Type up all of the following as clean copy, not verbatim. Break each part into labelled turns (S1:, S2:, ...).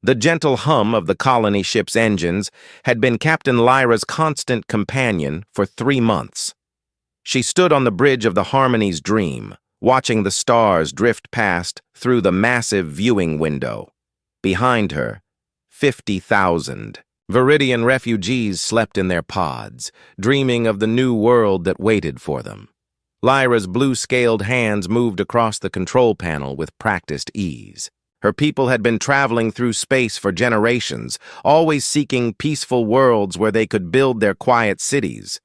S1: The gentle hum of the colony ship's engines had been Captain Lyra's constant companion for 3 months. She stood on the bridge of the Harmony's Dream, watching the stars drift past through the massive viewing window. Behind her, 50,000 Viridian refugees slept in their pods, dreaming of the new world that waited for them. Lyra's blue-scaled hands moved across the control panel with practiced ease. Her people had been traveling through space for generations, always seeking peaceful worlds where they could build their quiet cities.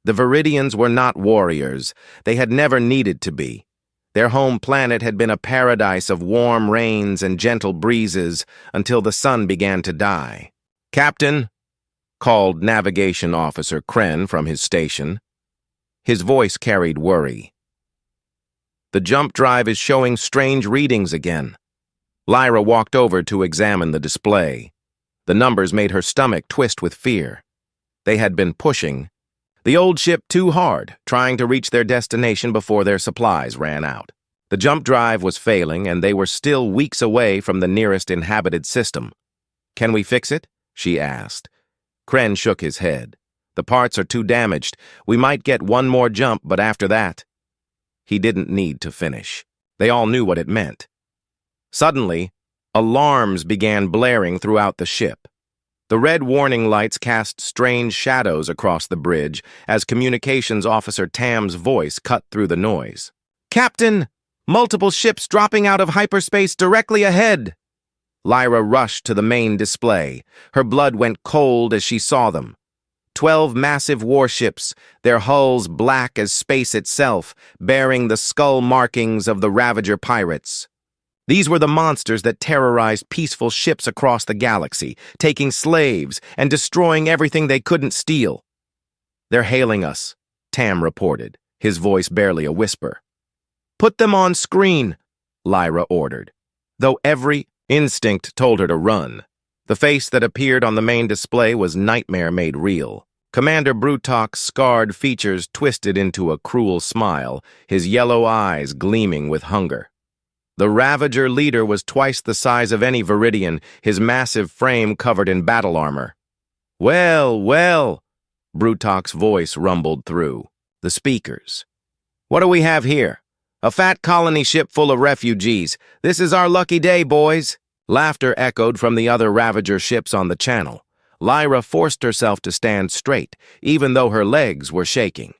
S1: The Viridians were not warriors. They had never needed to be. Their home planet had been a paradise of warm rains and gentle breezes until the sun began to die. "Captain," called Navigation Officer Kren from his station. His voice carried worry. "The jump drive is showing strange readings again." Lyra walked over to examine the display. The numbers made her stomach twist with fear. They had been pushing the old ship too hard, trying to reach their destination before their supplies ran out. The jump drive was failing, and they were still weeks away from the nearest inhabited system. "Can we fix it?" she asked. Kren shook his head. "The parts are too damaged. We might get one more jump, but after that..." He didn't need to finish. They all knew what it meant. Suddenly, alarms began blaring throughout the ship. The red warning lights cast strange shadows across the bridge as Communications Officer Tam's voice cut through the noise. "Captain! Multiple ships dropping out of hyperspace directly ahead!" Lyra rushed to the main display. Her blood went cold as she saw them. 12 massive warships, their hulls black as space itself, bearing the skull markings of the Ravager pirates. These were the monsters that terrorized peaceful ships across the galaxy, taking slaves and destroying everything they couldn't steal. "They're hailing us," Tam reported, his voice barely a whisper. "Put them on screen," Lyra ordered, though every instinct told her to run. The face that appeared on the main display was nightmare made real. Commander Brutok's scarred features twisted into a cruel smile, his yellow eyes gleaming with hunger. The Ravager leader was twice the size of any Viridian, his massive frame covered in battle armor. "Well, well," Brutok's voice rumbled through the speakers. "What do we have here? A fat colony ship full of refugees. This is our lucky day, boys." Laughter echoed from the other Ravager ships on the channel. Lyra forced herself to stand straight, even though her legs were shaking.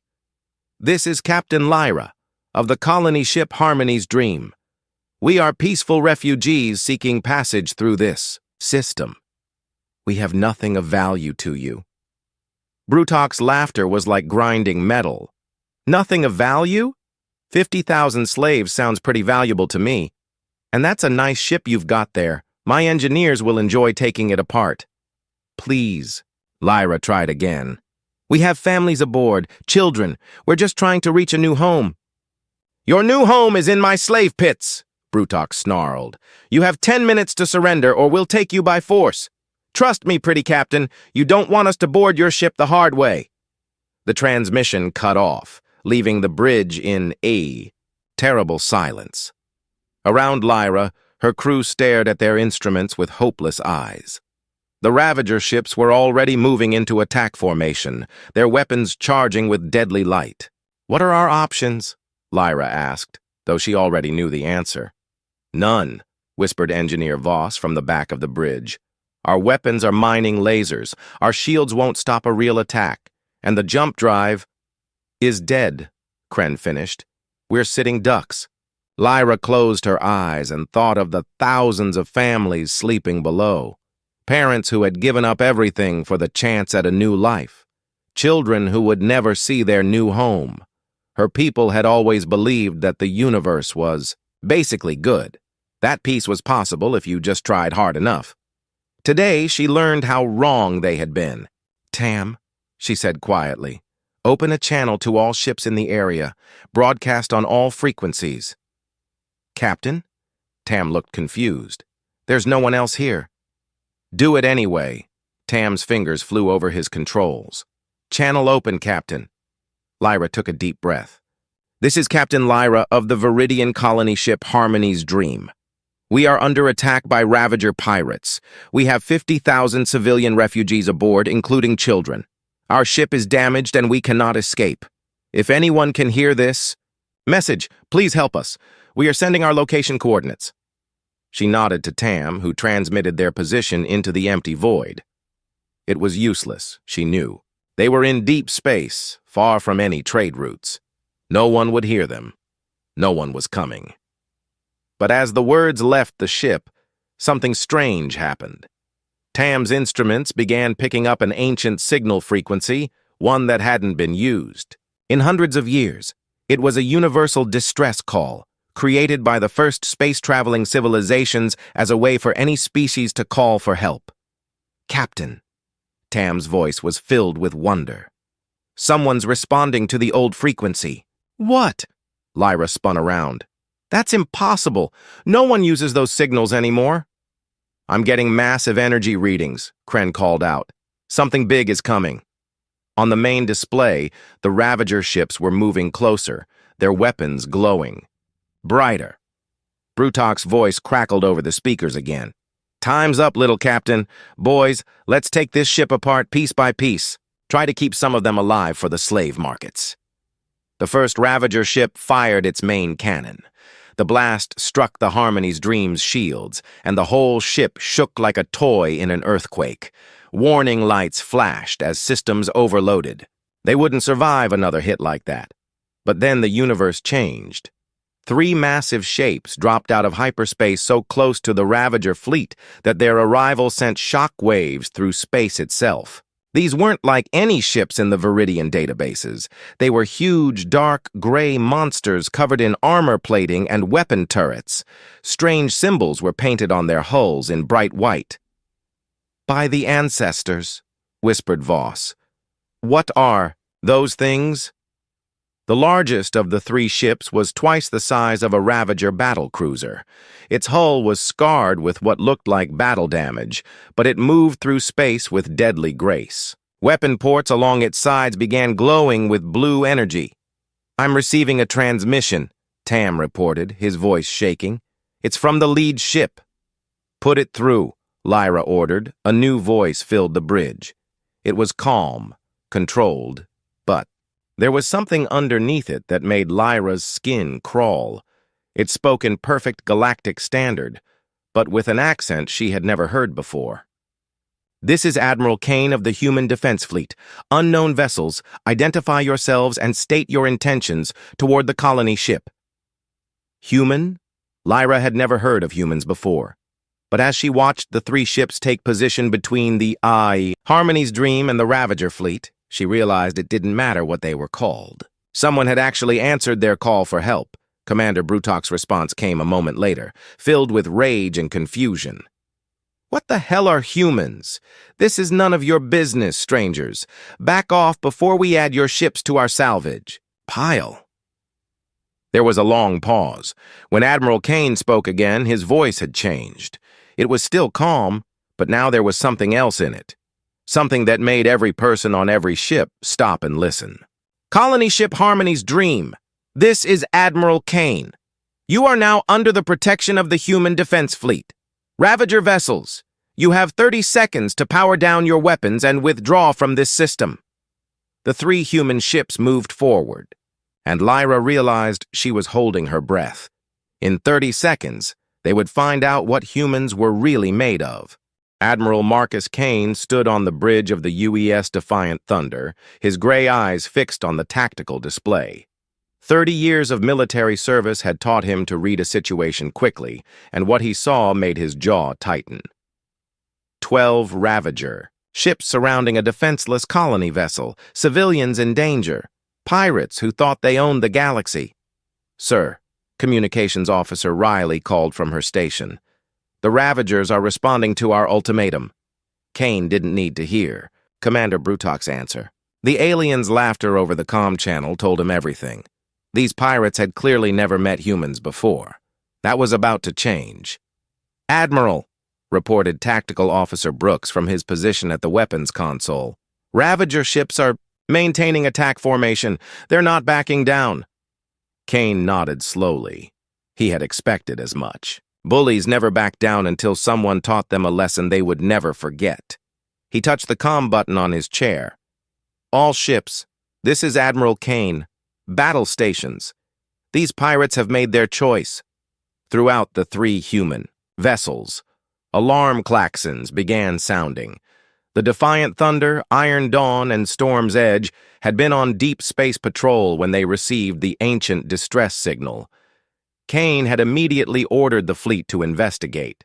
S1: "This is Captain Lyra, of the colony ship Harmony's Dream. We are peaceful refugees seeking passage through this system. We have nothing of value to you." Brutok's laughter was like grinding metal. "Nothing of value? 50,000 slaves sounds pretty valuable to me. And that's a nice ship you've got there. My engineers will enjoy taking it apart." "Please," Lyra tried again. "We have families aboard, children. We're just trying to reach a new home." "Your new home is in my slave pits," Brutok snarled. "You have 10 minutes to surrender, or we'll take you by force. Trust me, pretty captain, you don't want us to board your ship the hard way." The transmission cut off, leaving the bridge in a terrible silence. Around Lyra, her crew stared at their instruments with hopeless eyes. The Ravager ships were already moving into attack formation, their weapons charging with deadly light. "What are our options?" Lyra asked, though she already knew the answer. "None," whispered Engineer Voss from the back of the bridge. "Our weapons are mining lasers. Our shields won't stop a real attack. And the jump drive is dead," Kren finished. "We're sitting ducks." Lyra closed her eyes and thought of the thousands of families sleeping below. Parents who had given up everything for the chance at a new life. Children who would never see their new home. Her people had always believed that the universe was basically good. That peace was possible if you just tried hard enough. Today, she learned how wrong they had been. "Tam," she said quietly, "open a channel to all ships in the area. Broadcast on all frequencies." "Captain?" Tam looked confused. "There's no one else here." "Do it anyway." Tam's fingers flew over his controls. "Channel open, Captain." Lyra took a deep breath. "This is Captain Lyra of the Viridian colony ship Harmony's Dream. We are under attack by Ravager pirates. We have 50,000 civilian refugees aboard, including children. Our ship is damaged and we cannot escape. If anyone can hear this, message, please help us. We are sending our location coordinates. She nodded to Tam, who transmitted their position into the empty void. It was useless, she knew. They were in deep space, far from any trade routes. No one would hear them. No one was coming. But as the words left the ship, something strange happened. Tam's instruments began picking up an ancient signal frequency, one that hadn't been used. In hundreds of years, it was a universal distress call, created by the first space-traveling civilizations as a way for any species to call for help. Captain. Tam's voice was filled with wonder. Someone's responding to the old frequency. What? Lyra spun around. That's impossible. No one uses those signals anymore. I'm getting massive energy readings, Kren called out. Something big is coming. On the main display, the Ravager ships were moving closer, their weapons glowing. Brighter. Brutak's voice crackled over the speakers again. Time's up, little captain. Boys, let's take this ship apart piece by piece. Try to keep some of them alive for the slave markets. The first Ravager ship fired its main cannon. The blast struck the Harmony's Dream's shields, and the whole ship shook like a toy in an earthquake. Warning lights flashed as systems overloaded. They wouldn't survive another hit like that. But then the universe changed. 3 massive shapes dropped out of hyperspace so close to the Ravager fleet that their arrival sent shock waves through space itself. These weren't like any ships in the Viridian databases. They were huge, dark, gray monsters covered in armor plating and weapon turrets. Strange symbols were painted on their hulls in bright white. By the ancestors, whispered Voss. What are those things? The largest of the 3 ships was twice the size of a Ravager battlecruiser. Its hull was scarred with what looked like battle damage, but it moved through space with deadly grace. Weapon ports along its sides began glowing with blue energy. I'm receiving a transmission, Tam reported, his voice shaking. It's from the lead ship. Put it through, Lyra ordered. A new voice filled the bridge. It was calm, controlled, but there was something underneath it that made Lyra's skin crawl. It spoke in perfect galactic standard, but with an accent she had never heard before. This is Admiral Kane of the Human Defense Fleet. Unknown vessels, identify yourselves and state your intentions toward the colony ship. Human? Lyra had never heard of humans before. But as she watched the 3 ships take position between the Harmony's Dream and the Ravager fleet, she realized it didn't matter what they were called. Someone had actually answered their call for help. Commander Brutak's response came a moment later, filled with rage and confusion. What the hell are humans? This is none of your business, strangers. Back off before we add your ships to our salvage. Pile. There was a long pause. When Admiral Kane spoke again, his voice had changed. It was still calm, but now there was something else in it. Something that made every person on every ship stop and listen. Colony ship Harmony's Dream. This is Admiral Kane. You are now under the protection of the Human Defense Fleet. Ravager vessels, you have 30 seconds to power down your weapons and withdraw from this system. The 3 human ships moved forward, and Lyra realized she was holding her breath. In 30 seconds, they would find out what humans were really made of. Admiral Marcus Kane stood on the bridge of the UES Defiant Thunder, his gray eyes fixed on the tactical display. 30 years of military service had taught him to read a situation quickly, and what he saw made his jaw tighten. 12 Ravager, ships surrounding a defenseless colony vessel, civilians in danger, pirates who thought they owned the galaxy. Sir, Communications Officer Riley called from her station. The Ravagers are responding to our ultimatum. Kane didn't need to hear Commander Brutak's answer. The alien's laughter over the comm channel told him everything. These pirates had clearly never met humans before. That was about to change. Admiral, reported Tactical Officer Brooks from his position at the weapons console. Ravager ships are maintaining attack formation. They're not backing down. Kane nodded slowly. He had expected as much. Bullies never back down until someone taught them a lesson they would never forget. He touched the comm button on his chair. All ships, this is Admiral Kane. Battle stations. These pirates have made their choice. Throughout the 3 human vessels, alarm klaxons began sounding. The Defiant Thunder, Iron Dawn, and Storm's Edge had been on deep space patrol when they received the ancient distress signal. Kane had immediately ordered the fleet to investigate.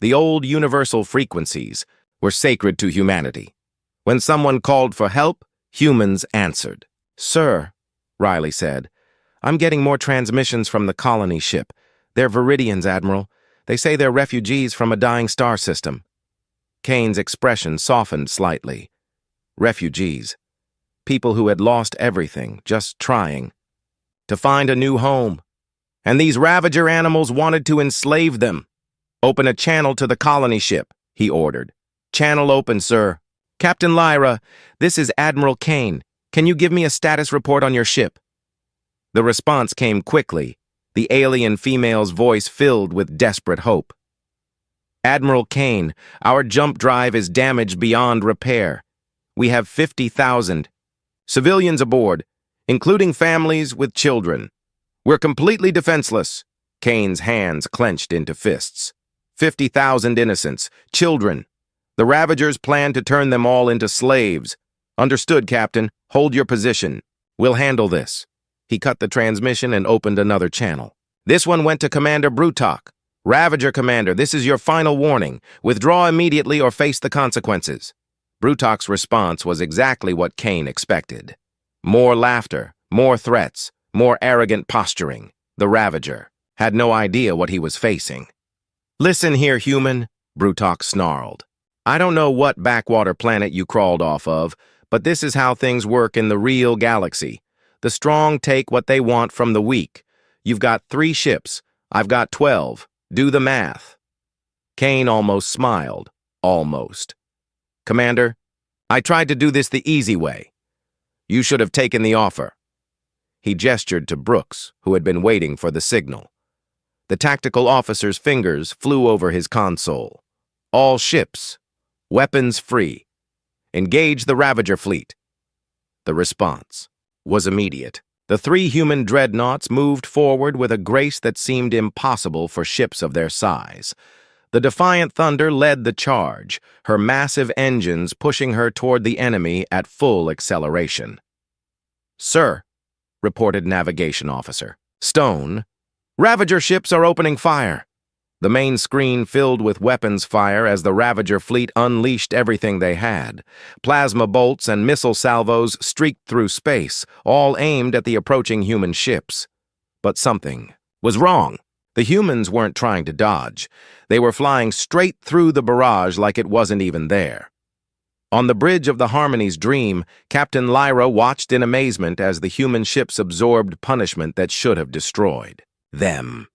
S1: The old universal frequencies were sacred to humanity. When someone called for help, humans answered. "Sir," Riley said, "I'm getting more transmissions from the colony ship. They're Viridians, Admiral. They say they're refugees from a dying star system." Kane's expression softened slightly. Refugees. People who had lost everything, just trying to find a new home. And these Ravager animals wanted to enslave them. "Open a channel to the colony ship," he ordered. "Channel open, sir." "Captain Lyra, this is Admiral Kane. Can you give me a status report on your ship?" The response came quickly, the alien female's voice filled with desperate hope. "Admiral Kane, our jump drive is damaged beyond repair. We have 50,000 civilians aboard, including families with children. We're completely defenseless." Kane's hands clenched into fists. 50,000 innocents, children. The Ravagers plan to turn them all into slaves. "Understood, Captain. Hold your position. We'll handle this." He cut the transmission and opened another channel. "This one went to Commander Brutok. Ravager Commander, this is your final warning. Withdraw immediately or face the consequences." Brutok's response was exactly what Kane expected. More laughter, more threats, more arrogant posturing. The Ravager had no idea what he was facing. "Listen here, human," Brutok snarled. "I don't know what backwater planet you crawled off of, but this is how things work in the real galaxy. The strong take what they want from the weak. You've got 3 ships. I've got 12. Do the math." Kane almost smiled. Almost. "Commander, I tried to do this the easy way. You should have taken the offer." He gestured to Brooks, who had been waiting for the signal. The tactical officer's fingers flew over his console. "All ships. Weapons free. Engage the Ravager fleet." The response was immediate. The 3 human dreadnoughts moved forward with a grace that seemed impossible for ships of their size. The Defiant Thunder led the charge, her massive engines pushing her toward the enemy at full acceleration. "Sir," reported Navigation Officer Stone, "Ravager ships are opening fire." The main screen filled with weapons fire as the Ravager fleet unleashed everything they had. Plasma bolts and missile salvos streaked through space, all aimed at the approaching human ships. But something was wrong. The humans weren't trying to dodge. They were flying straight through the barrage like it wasn't even there. On the bridge of the Harmony's Dream, Captain Lyra watched in amazement as the human ships absorbed punishment that should have destroyed them.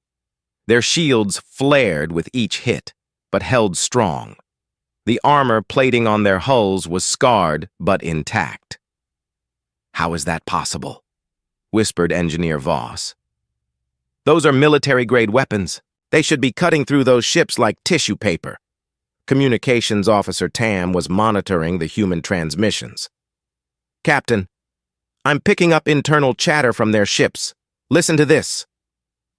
S1: Their shields flared with each hit, but held strong. The armor plating on their hulls was scarred but intact. "How is that possible?" whispered Engineer Voss. "Those are military-grade weapons. They should be cutting through those ships like tissue paper." Communications Officer Tam was monitoring the human transmissions. "Captain, I'm picking up internal chatter from their ships. Listen to this."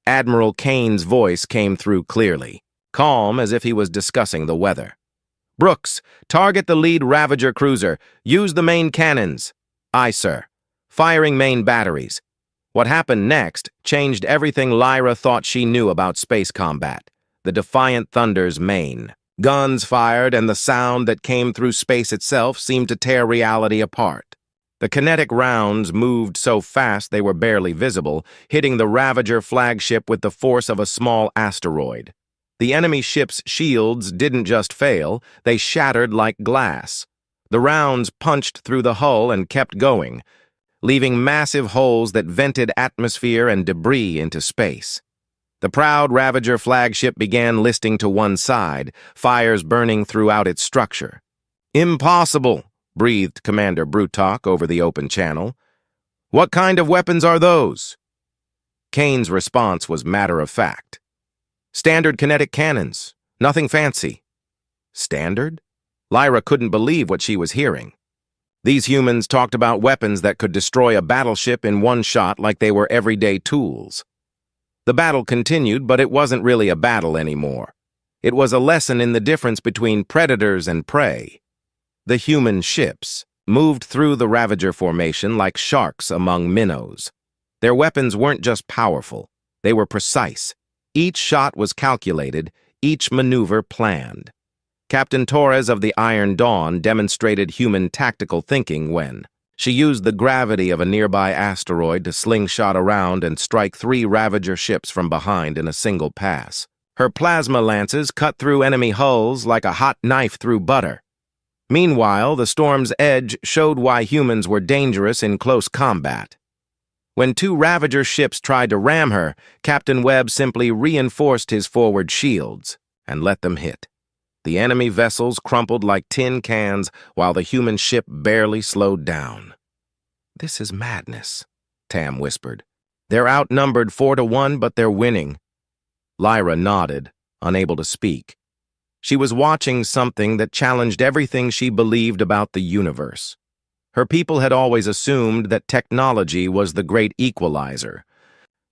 S1: Admiral Kane's voice came through clearly, calm as if he was discussing the weather. "Brooks, target the lead Ravager cruiser. Use the main cannons." "Aye, sir. Firing main batteries." What happened next changed everything Lyra thought she knew about space combat. The Defiant Thunder's main. Guns fired, and the sound that came through space itself seemed to tear reality apart. The kinetic rounds moved so fast they were barely visible, hitting the Ravager flagship with the force of a small asteroid. The enemy ship's shields didn't just fail, they shattered like glass. The rounds punched through the hull and kept going, leaving massive holes that vented atmosphere and debris into space. The proud Ravager flagship began listing to one side, fires burning throughout its structure. "Impossible," breathed Commander Brutok over the open channel. "What kind of weapons are those?" Kane's response was matter-of-fact. Standard kinetic cannons. Nothing fancy. Standard? Lyra couldn't believe what she was hearing. These humans talked about weapons that could destroy a battleship in one shot like they were everyday tools. The battle continued, but it wasn't really a battle anymore. It was a lesson in the difference between predators and prey. The human ships moved through the Ravager formation like sharks among minnows. Their weapons weren't just powerful, they were precise. Each shot was calculated, each maneuver planned. Captain Torres of the Iron Dawn demonstrated human tactical thinking when she used the gravity of a nearby asteroid to slingshot around and strike 3 Ravager ships from behind in a single pass. Her plasma lances cut through enemy hulls like a hot knife through butter. Meanwhile, the Storm's edge showed why humans were dangerous in close combat. When 2 Ravager ships tried to ram her, Captain Webb simply reinforced his forward shields and let them hit. The enemy vessels crumpled like tin cans while the human ship barely slowed down. "This is madness," Tam whispered. "They're outnumbered 4-1, but they're winning." Lyra nodded, unable to speak. She was watching something that challenged everything she believed about the universe. Her people had always assumed that technology was the great equalizer,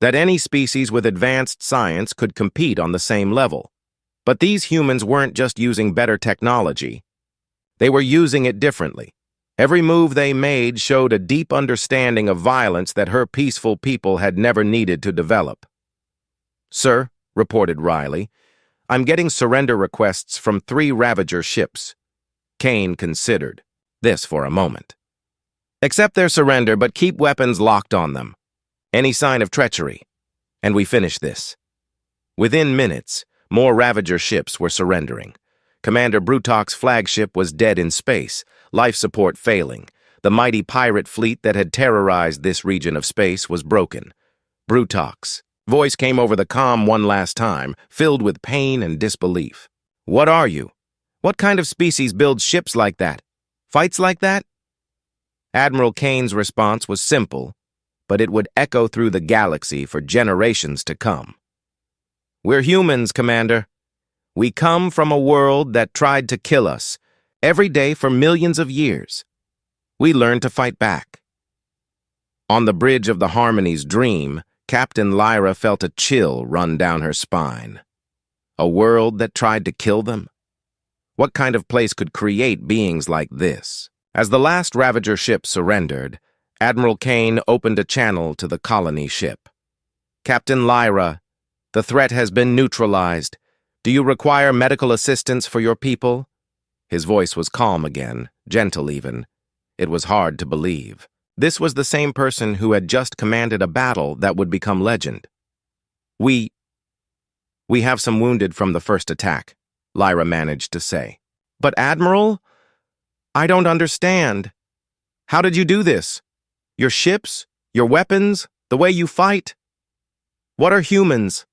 S1: that any species with advanced science could compete on the same level. But these humans weren't just using better technology. They were using it differently. Every move they made showed a deep understanding of violence that her peaceful people had never needed to develop. "Sir," reported Riley, "I'm getting surrender requests from 3 Ravager ships." Kane considered this for a moment. "Accept their surrender, but keep weapons locked on them. Any sign of treachery, and we finish this." Within minutes, more Ravager ships were surrendering. Commander Brutak's flagship was dead in space, life support failing. The mighty pirate fleet that had terrorized this region of space was broken. Brutak's voice came over the comm one last time, filled with pain and disbelief. "What are you? What kind of species builds ships like that? Fights like that?" Admiral Kane's response was simple, but it would echo through the galaxy for generations to come. "We're humans, Commander. We come from a world that tried to kill us, every day for millions of years. We learned to fight back." On the bridge of the Harmony's Dream, Captain Lyra felt a chill run down her spine. A world that tried to kill them? What kind of place could create beings like this? As the last Ravager ship surrendered, Admiral Kane opened a channel to the colony ship. "Captain Lyra, the threat has been neutralized. Do you require medical assistance for your people?" His voice was calm again, gentle even. It was hard to believe. This was the same person who had just commanded a battle that would become legend. We have some wounded from the first attack," Lyra managed to say. "But Admiral, I don't understand. How did you do this? Your ships? Your weapons? The way you fight? What are humans?"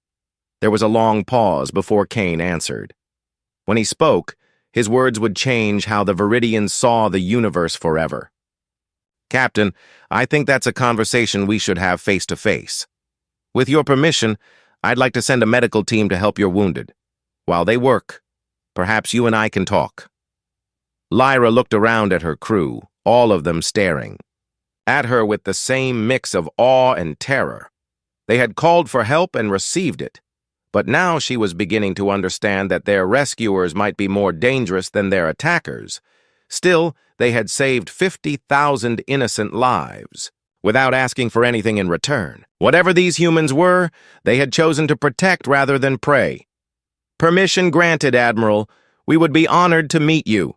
S1: There was a long pause before Kane answered. When he spoke, his words would change how the Viridians saw the universe forever. "Captain, I think that's a conversation we should have face to face. With your permission, I'd like to send a medical team to help your wounded. While they work, perhaps you and I can talk." Lyra looked around at her crew, all of them staring. At her with the same mix of awe and terror. They had called for help and received it. But now she was beginning to understand that their rescuers might be more dangerous than their attackers. Still, they had saved 50,000 innocent lives, without asking for anything in return. Whatever these humans were, they had chosen to protect rather than prey. "Permission granted, Admiral. We would be honored to meet you."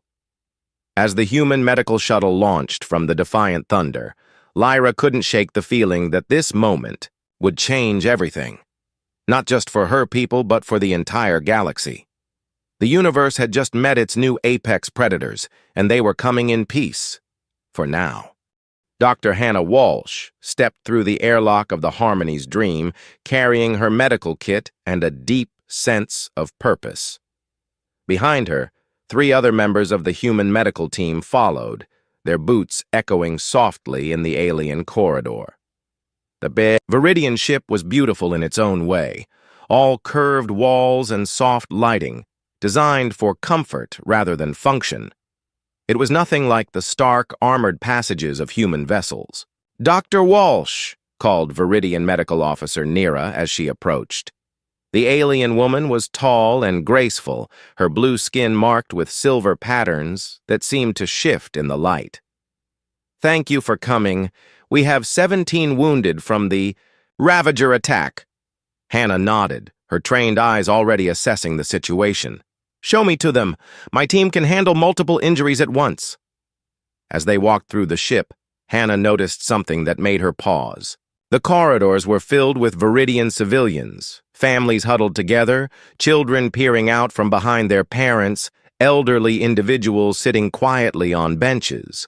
S1: As the human medical shuttle launched from the Defiant Thunder, Lyra couldn't shake the feeling that this moment would change everything. Not just for her people, but for the entire galaxy. The universe had just met its new apex predators, and they were coming in peace. For now. Dr. Hannah Walsh stepped through the airlock of the Harmony's Dream, carrying her medical kit and a deep sense of purpose. Behind her, 3 other members of the human medical team followed, their boots echoing softly in the alien corridor. The Viridian ship was beautiful in its own way. all curved walls and soft lighting, designed for comfort rather than function. It was nothing like the stark, armored passages of human vessels. "Dr. Walsh," called Viridian Medical Officer Nira as she approached. The alien woman was tall and graceful, her blue skin marked with silver patterns that seemed to shift in the light. "Thank you for coming. We have 17 wounded from the Ravager attack." Hannah nodded, her trained eyes already assessing the situation. "Show me to them. My team can handle multiple injuries at once." As they walked through the ship, Hannah noticed something that made her pause. The corridors were filled with Viridian civilians, families huddled together, children peering out from behind their parents, elderly individuals sitting quietly on benches.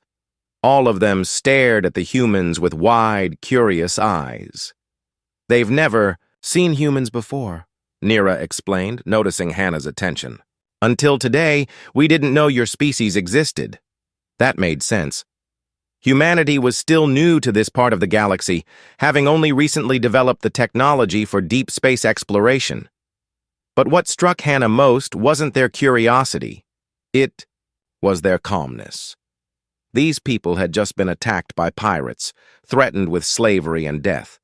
S1: All of them stared at the humans with wide, curious eyes. "They've never seen humans before," Nira explained, noticing Hannah's attention. "Until today, we didn't know your species existed." That made sense. Humanity was still new to this part of the galaxy, having only recently developed the technology for deep space exploration. But what struck Hannah most wasn't their curiosity. It was their calmness. These people had just been attacked by pirates, threatened with slavery and death,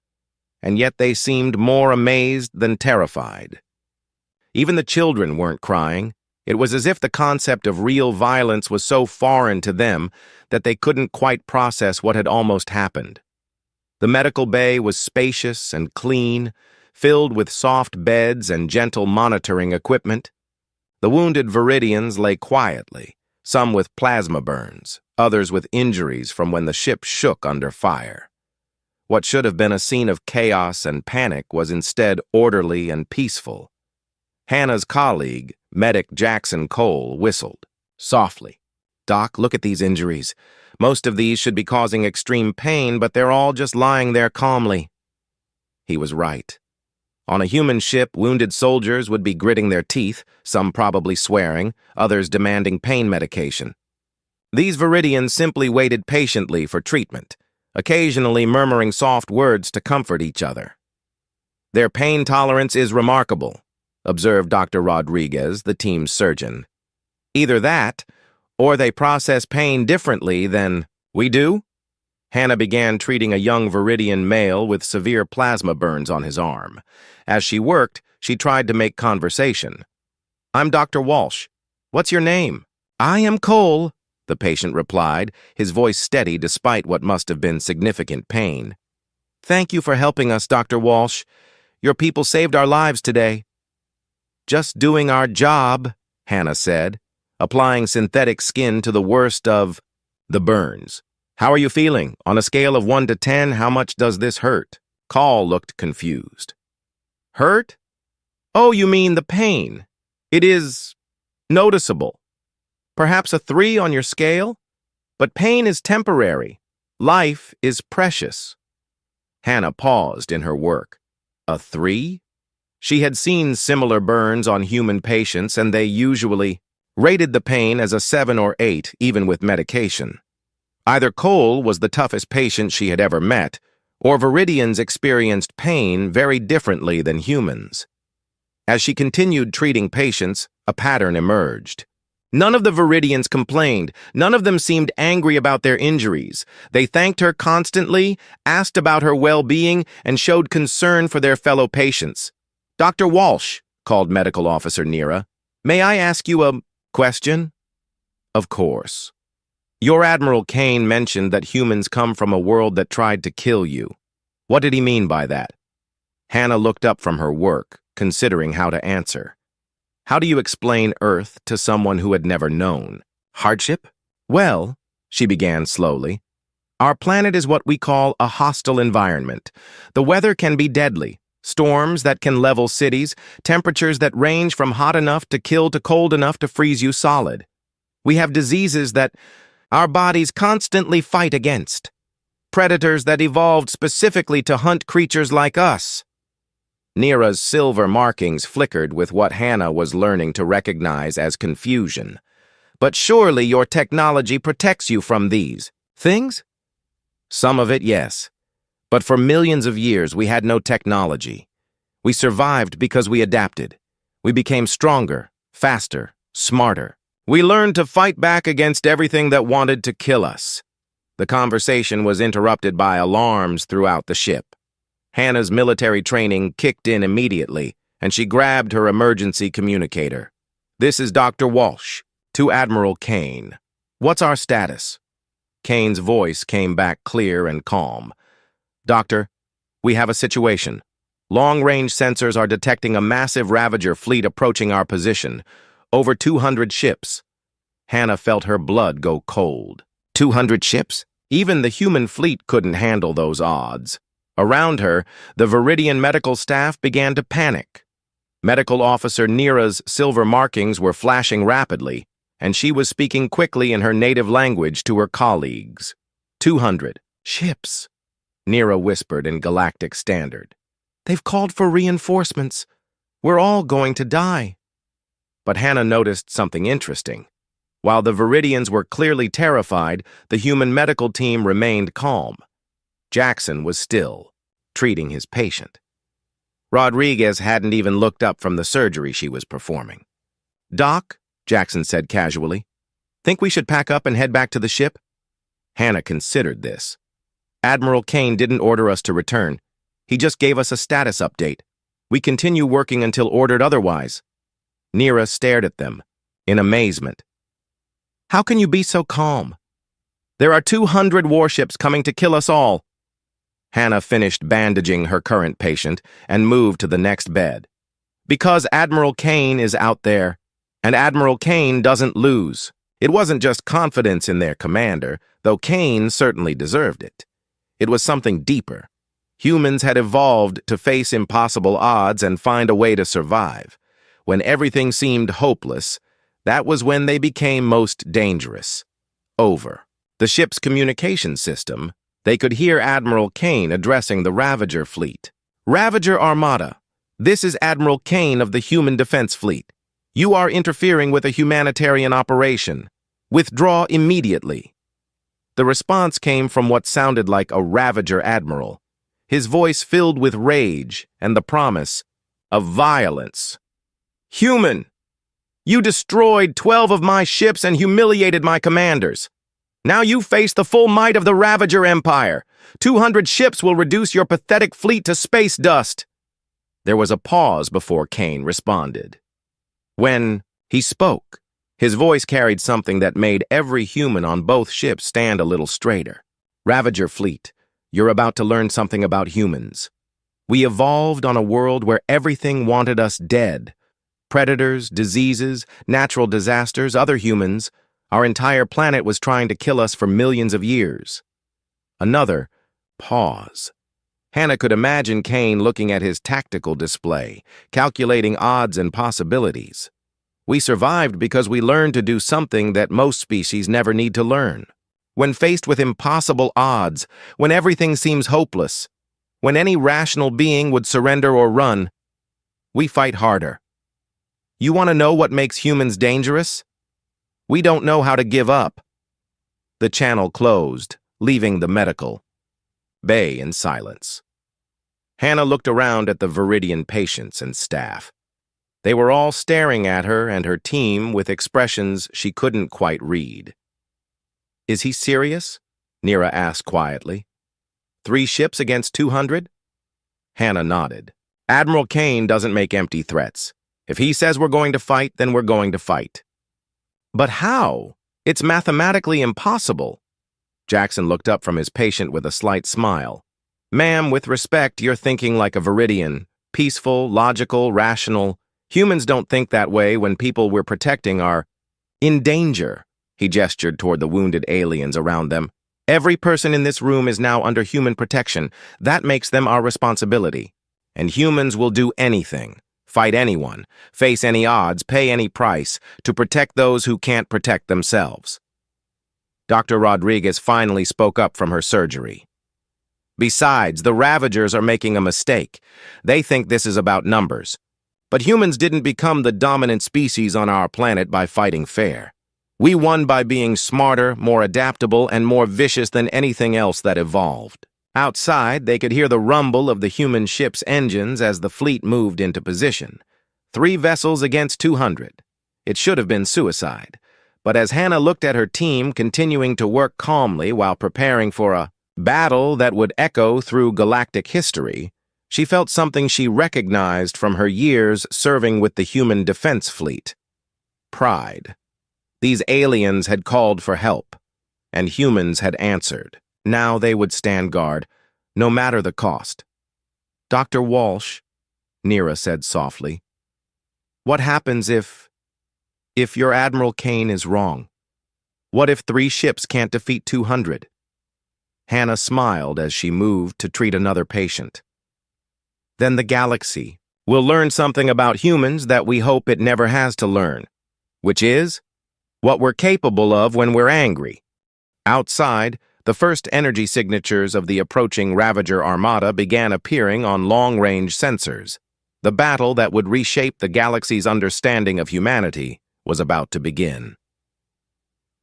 S1: and yet they seemed more amazed than terrified. Even the children weren't crying. It was as if the concept of real violence was so foreign to them that they couldn't quite process what had almost happened. The medical bay was spacious and clean, filled with soft beds and gentle monitoring equipment. The wounded Viridians lay quietly, some with plasma burns, others with injuries from when the ship shook under fire. What should have been a scene of chaos and panic was instead orderly and peaceful. Hannah's colleague, Medic Jackson Cole, whistled softly. "Doc, look at these injuries. Most of these should be causing extreme pain, but they're all just lying there calmly." He was right. On a human ship, wounded soldiers would be gritting their teeth, some probably swearing, others demanding pain medication. These Viridians simply waited patiently for treatment, occasionally murmuring soft words to comfort each other. "Their pain tolerance is remarkable," observed Dr. Rodriguez, the team's surgeon. "Either that, or they process pain differently than we do." Hannah began treating a young Viridian male with severe plasma burns on his arm. As she worked, she tried to make conversation. "I'm Dr. Walsh. What's your name?" "I am Cole," the patient replied, his voice steady despite what must have been significant pain. "Thank you for helping us, Dr. Walsh. Your people saved our lives today." "Just doing our job," Hannah said, applying synthetic skin to the worst of the burns. "How are you feeling? On a scale of 1 to 10, how much does this hurt?" Call looked confused. "Hurt? Oh, you mean the pain. It is noticeable. Perhaps a 3 on your scale? But pain is temporary. Life is precious." Hannah paused in her work. A 3? She had seen similar burns on human patients, and they usually rated the pain as a 7 or 8, even with medication. Either Cole was the toughest patient she had ever met, or Viridians experienced pain very differently than humans. As she continued treating patients, a pattern emerged. None of the Viridians complained. None of them seemed angry about their injuries. They thanked her constantly, asked about her well-being, and showed concern for their fellow patients. "Dr. Walsh," called Medical Officer Nira, "may I ask you a question?" "Of course." "Your Admiral Kane mentioned that humans come from a world that tried to kill you. What did he mean by that?" Hannah looked up from her work, considering how to answer. How do you explain Earth to someone who had never known? Hardship? "Well," she began slowly, "our planet is what we call a hostile environment. The weather can be deadly. Storms that can level cities, temperatures that range from hot enough to kill to cold enough to freeze you solid. We have diseases that our bodies constantly fight against. Predators that evolved specifically to hunt creatures like us." Nira's silver markings flickered with what Hannah was learning to recognize as confusion. "But surely your technology protects you from these things?" "Some of it, yes. But for millions of years we had no technology. We survived because we adapted. We became stronger, faster, smarter. We learned to fight back against everything that wanted to kill us. The conversation was interrupted by alarms throughout the ship. Hannah's military training kicked in immediately, and she grabbed her emergency communicator. "This is Dr. Walsh, to Admiral Kane. What's our status?" Kane's voice came back clear and calm. "Doctor, we have a situation. Long-range sensors are detecting a massive Ravager fleet approaching our position. Over 200 ships." Hannah felt her blood go cold. 200 ships? Even the human fleet couldn't handle those odds. Around her, the Viridian medical staff began to panic. Medical Officer Nira's silver markings were flashing rapidly, and she was speaking quickly in her native language to her colleagues. 200 ships, Nira whispered in Galactic Standard. "They've called for reinforcements. We're all going to die." But Hannah noticed something interesting. While the Viridians were clearly terrified, the human medical team remained calm. Jackson was still, treating his patient. Rodriguez hadn't even looked up from the surgery she was performing. "Doc," Jackson said casually, "think we should pack up and head back to the ship?" Hannah considered this. "Admiral Kane didn't order us to return. He just gave us a status update. We continue working until ordered otherwise." Nira stared at them, in amazement. "How can you be so calm? There are 200 warships coming to kill us all." Hannah finished bandaging her current patient and moved to the next bed. "Because Admiral Kane is out there, and Admiral Kane doesn't lose." It wasn't just confidence in their commander, though Kane certainly deserved it. It was something deeper. Humans had evolved to face impossible odds and find a way to survive. When everything seemed hopeless, that was when they became most dangerous. Over the ship's communication system, they could hear Admiral Kane addressing the Ravager fleet. "Ravager Armada, this is Admiral Kane of the Human Defense Fleet. You are interfering with a humanitarian operation. Withdraw immediately." The response came from what sounded like a Ravager admiral, his voice filled with rage and the promise of violence. "Human! You destroyed 12 of my ships and humiliated my commanders. Now you face the full might of the Ravager Empire. 200 ships will reduce your pathetic fleet to space dust." There was a pause before Kane responded. When he spoke, his voice carried something that made every human on both ships stand a little straighter. "Ravager fleet, you're about to learn something about humans. We evolved on a world where everything wanted us dead. Predators, diseases, natural disasters, other humans. Our entire planet was trying to kill us for millions of years." Another pause. Hannah could imagine Kane looking at his tactical display, calculating odds and possibilities. "We survived because we learned to do something that most species never need to learn. When faced with impossible odds, when everything seems hopeless, when any rational being would surrender or run, we fight harder. You want to know what makes humans dangerous? We don't know how to give up." The channel closed, leaving the medical bay in silence. Hannah looked around at the Viridian patients and staff. They were all staring at her and her team with expressions she couldn't quite read. "Is he serious?" Nira asked quietly. 3 ships against 200? Hannah nodded. "Admiral Kane doesn't make empty threats. If he says we're going to fight, then we're going to fight." "But how? It's mathematically impossible." Jackson looked up from his patient with a slight smile. "Ma'am, with respect, you're thinking like a Viridian. Peaceful, logical, rational. Humans don't think that way when people we're protecting are in danger." He gestured toward the wounded aliens around them. "Every person in this room is now under human protection. That makes them our responsibility. And humans will do anything, fight anyone, face any odds, pay any price, to protect those who can't protect themselves." Dr. Rodriguez finally spoke up from her surgery. "Besides, the Ravagers are making a mistake. They think this is about numbers. But humans didn't become the dominant species on our planet by fighting fair. We won by being smarter, more adaptable, and more vicious than anything else that evolved." Outside, they could hear the rumble of the human ship's engines as the fleet moved into position. 3 vessels against 200. It should have been suicide. But as Hannah looked at her team continuing to work calmly while preparing for a battle that would echo through galactic history, she felt something she recognized from her years serving with the human defense fleet. Pride. These aliens had called for help, and humans had answered. Now they would stand guard, no matter the cost. "Dr. Walsh," Neera said softly, "what happens if your Admiral Kane is wrong? What if 3 ships can't defeat 200? Hannah smiled as she moved to treat another patient. "Then the galaxy will learn something about humans that we hope it never has to learn, which is what we're capable of when we're angry." Outside, the first energy signatures of the approaching Ravager Armada began appearing on long-range sensors. The battle that would reshape the galaxy's understanding of humanity was about to begin.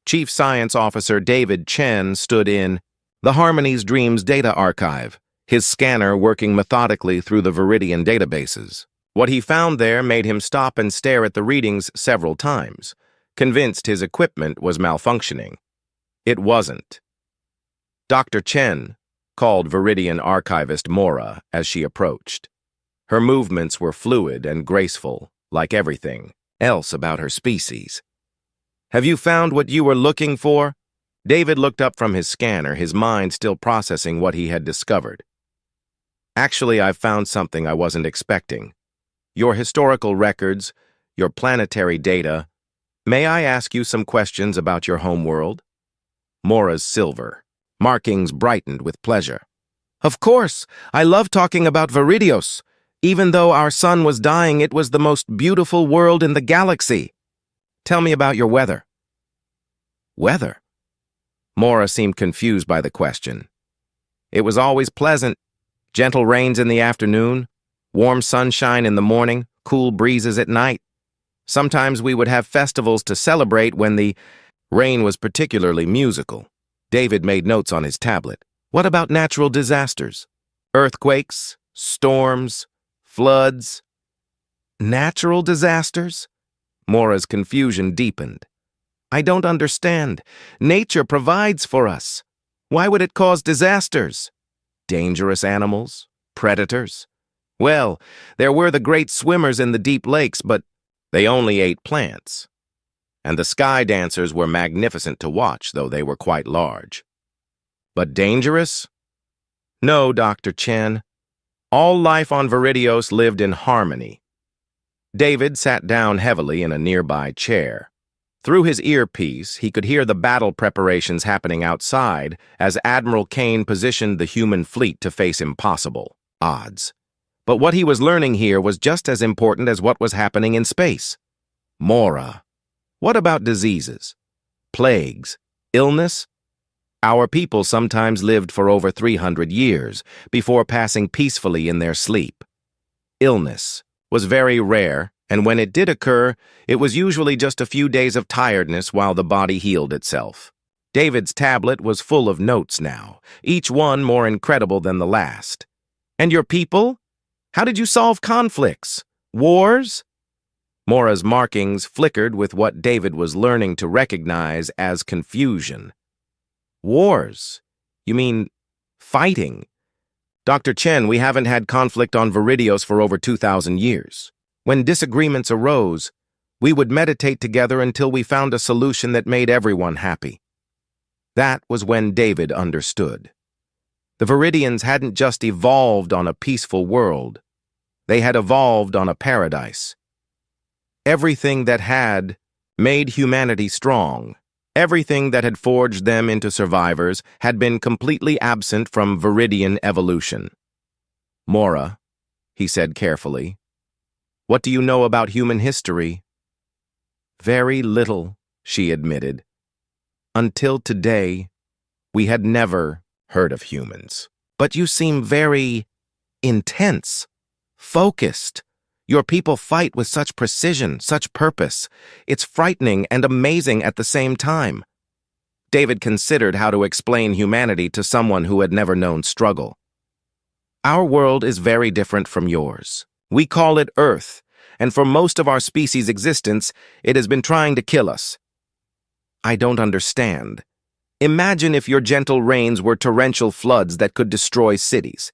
S1: Chief Science Officer David Chen stood in the Harmony's Dreams data archive, his scanner working methodically through the Viridian databases. What he found there made him stop and stare at the readings several times, convinced his equipment was malfunctioning. It wasn't. "Dr. Chen," called Viridian archivist Mora as she approached. Her movements were fluid and graceful, like everything else about her species. "Have you found what you were looking for?" David looked up from his scanner, his mind still processing what he had discovered. "Actually, I've found something I wasn't expecting. Your historical records, your planetary data. May I ask you some questions about your homeworld?" Mora's silver markings brightened with pleasure. "Of course, I love talking about Viridios. Even though our sun was dying, it was the most beautiful world in the galaxy. Tell me about your weather." "Weather?" Mora seemed confused by the question. "It was always pleasant. Gentle rains in the afternoon, warm sunshine in the morning, cool breezes at night. Sometimes we would have festivals to celebrate when the rain was particularly musical." David made notes on his tablet. "What about natural disasters? Earthquakes, storms, floods?" "Natural disasters?" Mora's confusion deepened. "I don't understand. Nature provides for us. Why would it cause disasters? Dangerous animals? Predators? Well, there were the great swimmers in the deep lakes, but they only ate plants. And the sky dancers were magnificent to watch, though they were quite large. But dangerous? No, Dr. Chen. All life on Viridios lived in harmony." David sat down heavily in a nearby chair. Through his earpiece, he could hear the battle preparations happening outside as Admiral Kane positioned the human fleet to face impossible odds. But what he was learning here was just as important as what was happening in space. Mora. What about diseases? Plagues? Illness? Our people sometimes lived for over 300 years before passing peacefully in their sleep. Illness was very rare, and when it did occur, it was usually just a few days of tiredness while the body healed itself. David's tablet was full of notes now, each one more incredible than the last. "And your people? How did you solve conflicts? Wars?" Mora's markings flickered with what David was learning to recognize as confusion. "Wars? You mean fighting?" "Dr. Chen, we haven't had conflict on Viridios for over 2,000 years. When disagreements arose, we would meditate together until we found a solution that made everyone happy." That was when David understood. The Viridians hadn't just evolved on a peaceful world. They had evolved on a paradise. Everything that had made humanity strong, everything that had forged them into survivors, had been completely absent from Viridian evolution. "Mora," he said carefully, "what do you know about human history?" "Very little," she admitted. "Until today, we had never heard of humans. But you seem very intense, focused. Your people fight with such precision, such purpose. It's frightening and amazing at the same time." David considered how to explain humanity to someone who had never known struggle. Our world is very different from yours. We call it Earth, and for most of our species' existence, it has been trying to kill us. I don't understand. Imagine if your gentle rains were torrential floods that could destroy cities.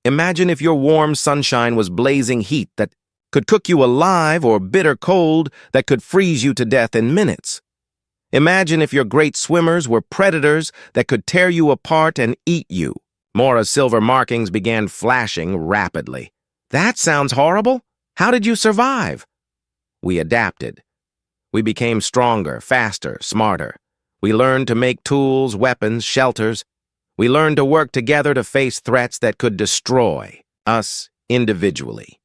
S1: Imagine if your warm sunshine was blazing heat that could cook you alive, or bitter cold that could freeze you to death in minutes. Imagine if your great swimmers were predators that could tear you apart and eat you. Mora's silver markings began flashing rapidly. That sounds horrible. How did you survive? We adapted. We became stronger, faster, smarter. We learned to make tools, weapons, shelters. We learned to work together to face threats that could destroy us individually.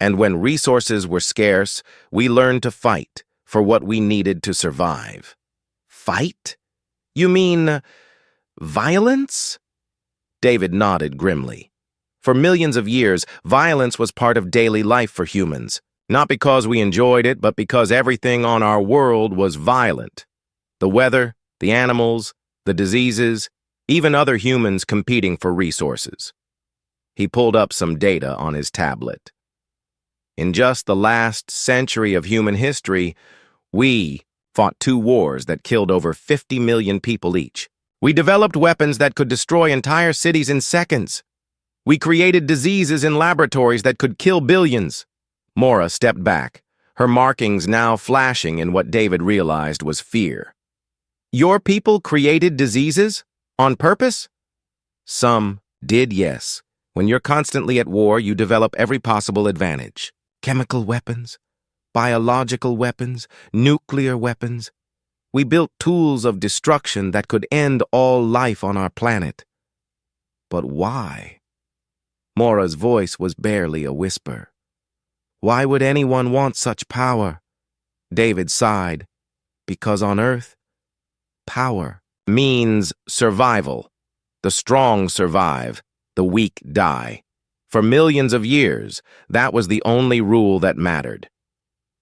S1: And when resources were scarce, we learned to fight for what we needed to survive. Fight? You mean violence? David nodded grimly. For millions of years, violence was part of daily life for humans. Not because we enjoyed it, but because everything on our world was violent. The weather, the animals, the diseases, even other humans competing for resources. He pulled up some data on his tablet. In just the last century of human history, we fought 2 wars that killed over 50 million people each. We developed weapons that could destroy entire cities in seconds. We created diseases in laboratories that could kill billions. Mora stepped back, her markings now flashing in what David realized was fear. Your people created diseases? On purpose? Some did, yes. When you're constantly at war, you develop every possible advantage. Chemical weapons, biological weapons, nuclear weapons. We built tools of destruction that could end all life on our planet. But why? Mora's voice was barely a whisper. Why would anyone want such power? David sighed. Because on Earth, power means survival. The strong survive, the weak die. For millions of years, that was the only rule that mattered.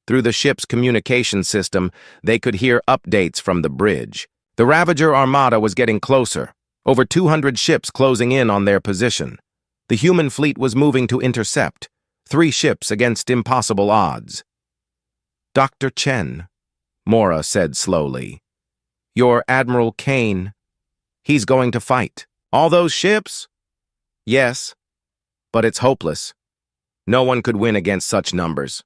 S1: Through the ship's communication system, they could hear updates from the bridge. The Ravager Armada was getting closer, over 200 ships closing in on their position. The human fleet was moving to intercept, 3 ships against impossible odds. Dr. Chen, Mora said slowly. Your Admiral Kane, he's going to fight. All those ships? Yes. But it's hopeless. No one could win against such numbers.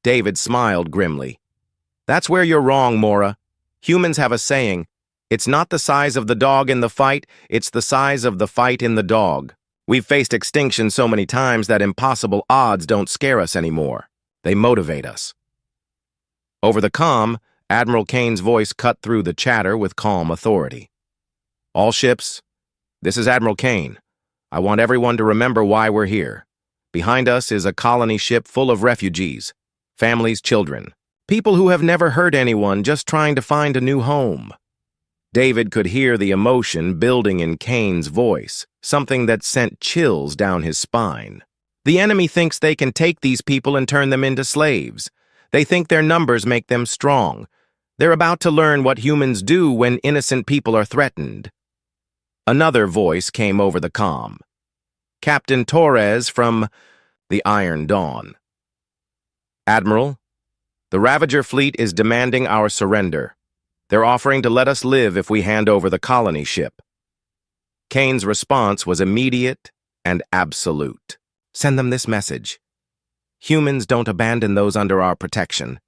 S1: David smiled grimly. That's where you're wrong, Mora. Humans have a saying, it's not the size of the dog in the fight, it's the size of the fight in the dog. We've faced extinction so many times that impossible odds don't scare us anymore. They motivate us. Over the comm, Admiral Kane's voice cut through the chatter with calm authority. All ships, this is Admiral Kane. I want everyone to remember why we're here. Behind us is a colony ship full of refugees, families, children, people who have never hurt anyone, just trying to find a new home. David could hear the emotion building in Kane's voice, something that sent chills down his spine. The enemy thinks they can take these people and turn them into slaves. They think their numbers make them strong. They're about to learn what humans do when innocent people are threatened. Another voice came over the comm. Captain Torres from the Iron Dawn. Admiral, the Ravager fleet is demanding our surrender. They're offering to let us live if we hand over the colony ship. Kane's response was immediate and absolute. Send them this message. Humans don't abandon those under our protection.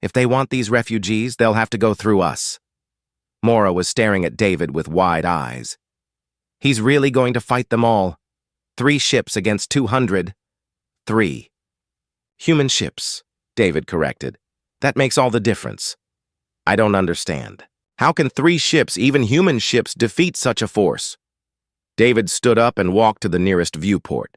S1: If they want these refugees, they'll have to go through us. Mora was staring at David with wide eyes. He's really going to fight them all. 3 ships against 200. 3. Human ships, David corrected. That makes all the difference. I don't understand. How can 3 ships, even human ships, defeat such a force? David stood up and walked to the nearest viewport.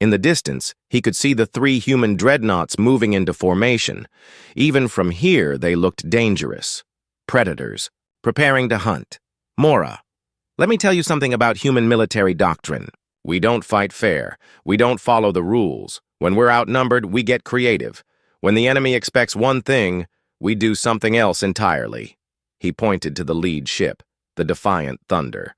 S1: In the distance, he could see the 3 human dreadnoughts moving into formation. Even from here, they looked dangerous. Predators, preparing to hunt. Mora, let me tell you something about human military doctrine. We don't fight fair. We don't follow the rules. When we're outnumbered, we get creative. When the enemy expects one thing, we do something else entirely. He pointed to the lead ship, the Defiant Thunder.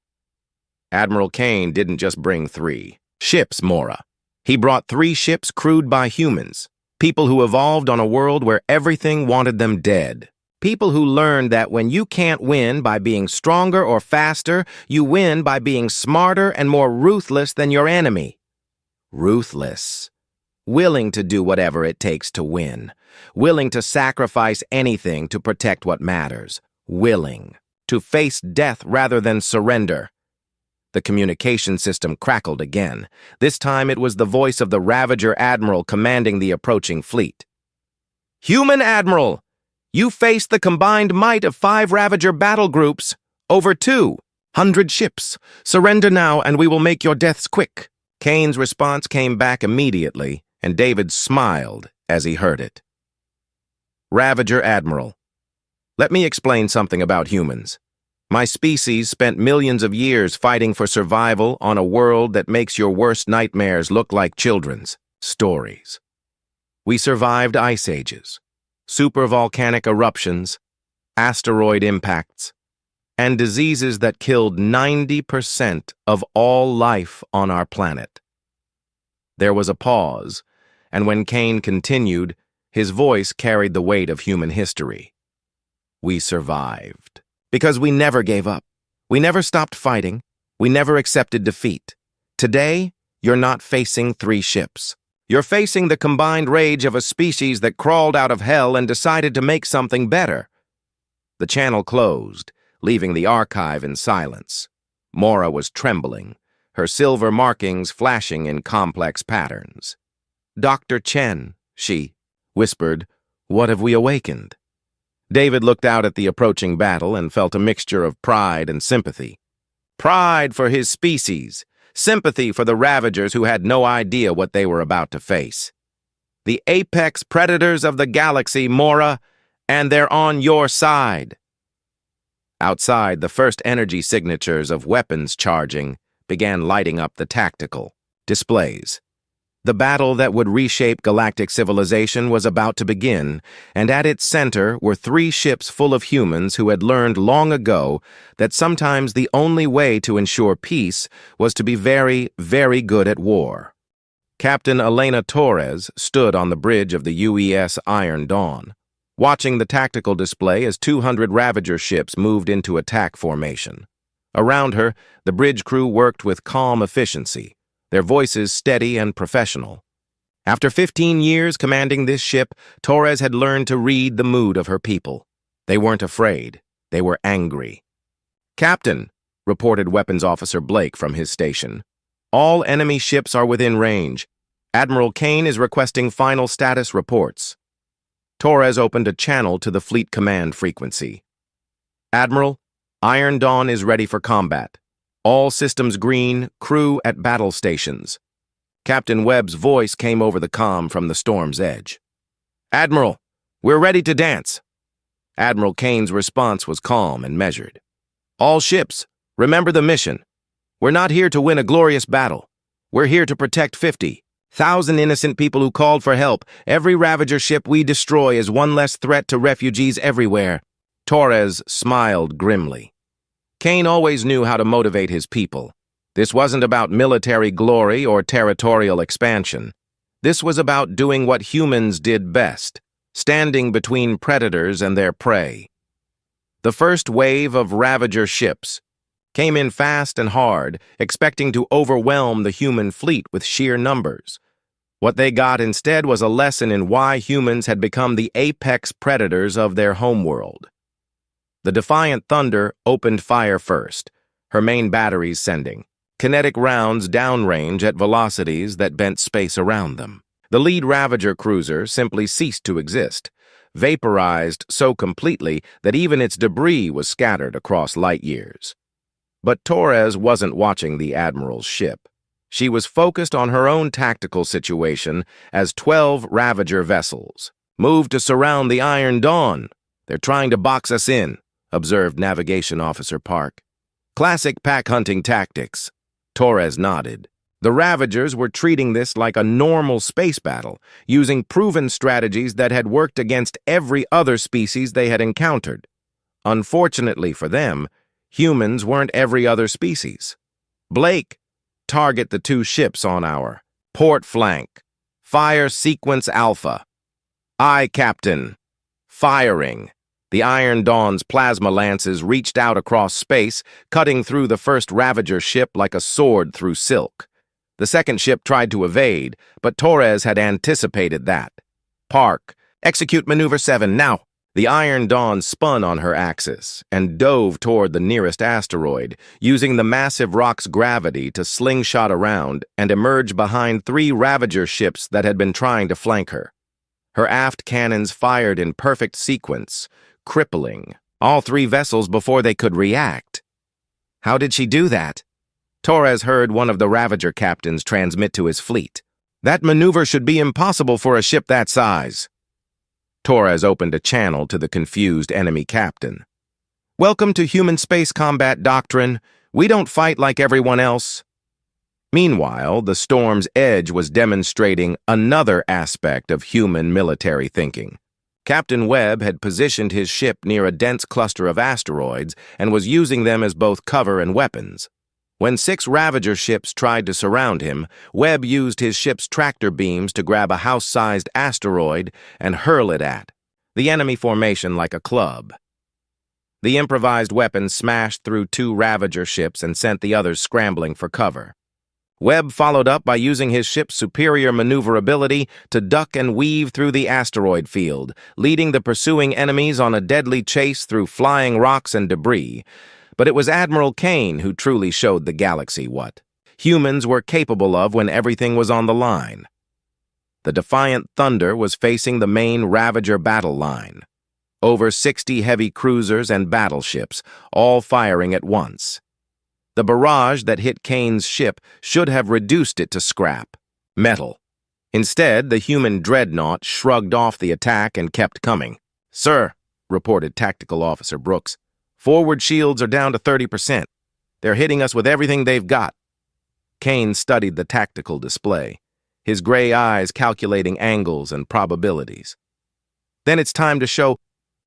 S1: Admiral Kane didn't just bring 3 ships, Mora. He brought 3 ships crewed by humans, people who evolved on a world where everything wanted them dead. People who learned that when you can't win by being stronger or faster, you win by being smarter and more ruthless than your enemy. Ruthless. Willing to do whatever it takes to win. Willing to sacrifice anything to protect what matters. Willing to face death rather than surrender. The communication system crackled again. This time it was the voice of the Ravager Admiral commanding the approaching fleet. "Human Admiral, you face the combined might of 5 Ravager battle groups, over 200 ships. Surrender now and we will make your deaths quick." Kane's response came back immediately, and David smiled as he heard it. "Ravager Admiral, let me explain something about humans. My species spent millions of years fighting for survival on a world that makes your worst nightmares look like children's stories. We survived ice ages, supervolcanic eruptions, asteroid impacts, and diseases that killed 90% of all life on our planet." There was a pause, and when Kane continued, his voice carried the weight of human history. "We survived. Because we never gave up. We never stopped fighting. We never accepted defeat. Today, you're not facing 3 ships. You're facing the combined rage of a species that crawled out of hell and decided to make something better." The channel closed, leaving the archive in silence. Mora was trembling, her silver markings flashing in complex patterns. "Dr. Chen," she whispered, "what have we awakened?" David looked out at the approaching battle and felt a mixture of pride and sympathy. Pride for his species, sympathy for the Ravagers who had no idea what they were about to face. The apex predators of the galaxy, Mora, and they're on your side. Outside, the first energy signatures of weapons charging began lighting up the tactical displays. The battle that would reshape galactic civilization was about to begin, and at its center were 3 ships full of humans who had learned long ago that sometimes the only way to ensure peace was to be very, very good at war. Captain Elena Torres stood on the bridge of the UES Iron Dawn, watching the tactical display as 200 Ravager ships moved into attack formation. Around her, the bridge crew worked with calm efficiency, their voices steady and professional. After 15 years commanding this ship, Torres had learned to read the mood of her people. They weren't afraid. They were angry. "Captain," reported Weapons Officer Blake from his station, "all enemy ships are within range. Admiral Kane is requesting final status reports." Torres opened a channel to the fleet command frequency. "Admiral, Iron Dawn is ready for combat. All systems green, crew at battle stations." Captain Webb's voice came over the comm from the storm's edge. "Admiral, we're ready to dance." Admiral Kane's response was calm and measured. "All ships, remember the mission. We're not here to win a glorious battle. We're here to protect 50,000 innocent people who called for help. Every Ravager ship we destroy is one less threat to refugees everywhere." Torres smiled grimly. Kane always knew how to motivate his people. This wasn't about military glory or territorial expansion. This was about doing what humans did best, standing between predators and their prey. The first wave of Ravager ships came in fast and hard, expecting to overwhelm the human fleet with sheer numbers. What they got instead was a lesson in why humans had become the apex predators of their homeworld. The Defiant Thunder opened fire first, her main batteries sending kinetic rounds downrange at velocities that bent space around them. The lead Ravager cruiser simply ceased to exist, vaporized so completely that even its debris was scattered across light years. But Torres wasn't watching the Admiral's ship. She was focused on her own tactical situation as 12 Ravager vessels moved to surround the Iron Dawn. "They're trying to box us in," observed Navigation Officer Park. "Classic pack-hunting tactics." Torres nodded. The Ravagers were treating this like a normal space battle, using proven strategies that had worked against every other species they had encountered. Unfortunately for them, humans weren't every other species. Blake, target the two ships on our port flank. Fire sequence Alpha. Aye, Captain. Firing. The Iron Dawn's plasma lances reached out across space, cutting through the first Ravager ship like a sword through silk. The second ship tried to evade, but Torres had anticipated that. Park. Execute Maneuver 7 now. The Iron Dawn spun on her axis and dove toward the nearest asteroid, using the massive rock's gravity to slingshot around and emerge behind 3 Ravager ships that had been trying to flank her. Her aft cannons fired in perfect sequence, crippling all 3 vessels before they could react. How did she do that? Torres heard one of the Ravager captains transmit to his fleet. That maneuver should be impossible for a ship that size. Torres opened a channel to the confused enemy captain. Welcome to human space combat doctrine. We don't fight like everyone else. Meanwhile, the Storm's Edge was demonstrating another aspect of human military thinking. Captain Webb had positioned his ship near a dense cluster of asteroids and was using them as both cover and weapons. When 6 Ravager ships tried to surround him, Webb used his ship's tractor beams to grab a house-sized asteroid and hurl it at the enemy formation like a club. The improvised weapon smashed through 2 Ravager ships and sent the others scrambling for cover. Webb followed up by using his ship's superior maneuverability to duck and weave through the asteroid field, leading the pursuing enemies on a deadly chase through flying rocks and debris. But it was Admiral Kane who truly showed the galaxy what humans were capable of when everything was on the line. The Defiant Thunder was facing the main Ravager battle line. Over 60 heavy cruisers and battleships, all firing at once. The barrage that hit Kane's ship should have reduced it to scrap metal. Instead, the human dreadnought shrugged off the attack and kept coming. "Sir," reported Tactical Officer Brooks, "forward shields are down to 30%. They're hitting us with everything they've got." Kane studied the tactical display, his gray eyes calculating angles and probabilities. "Then it's time to show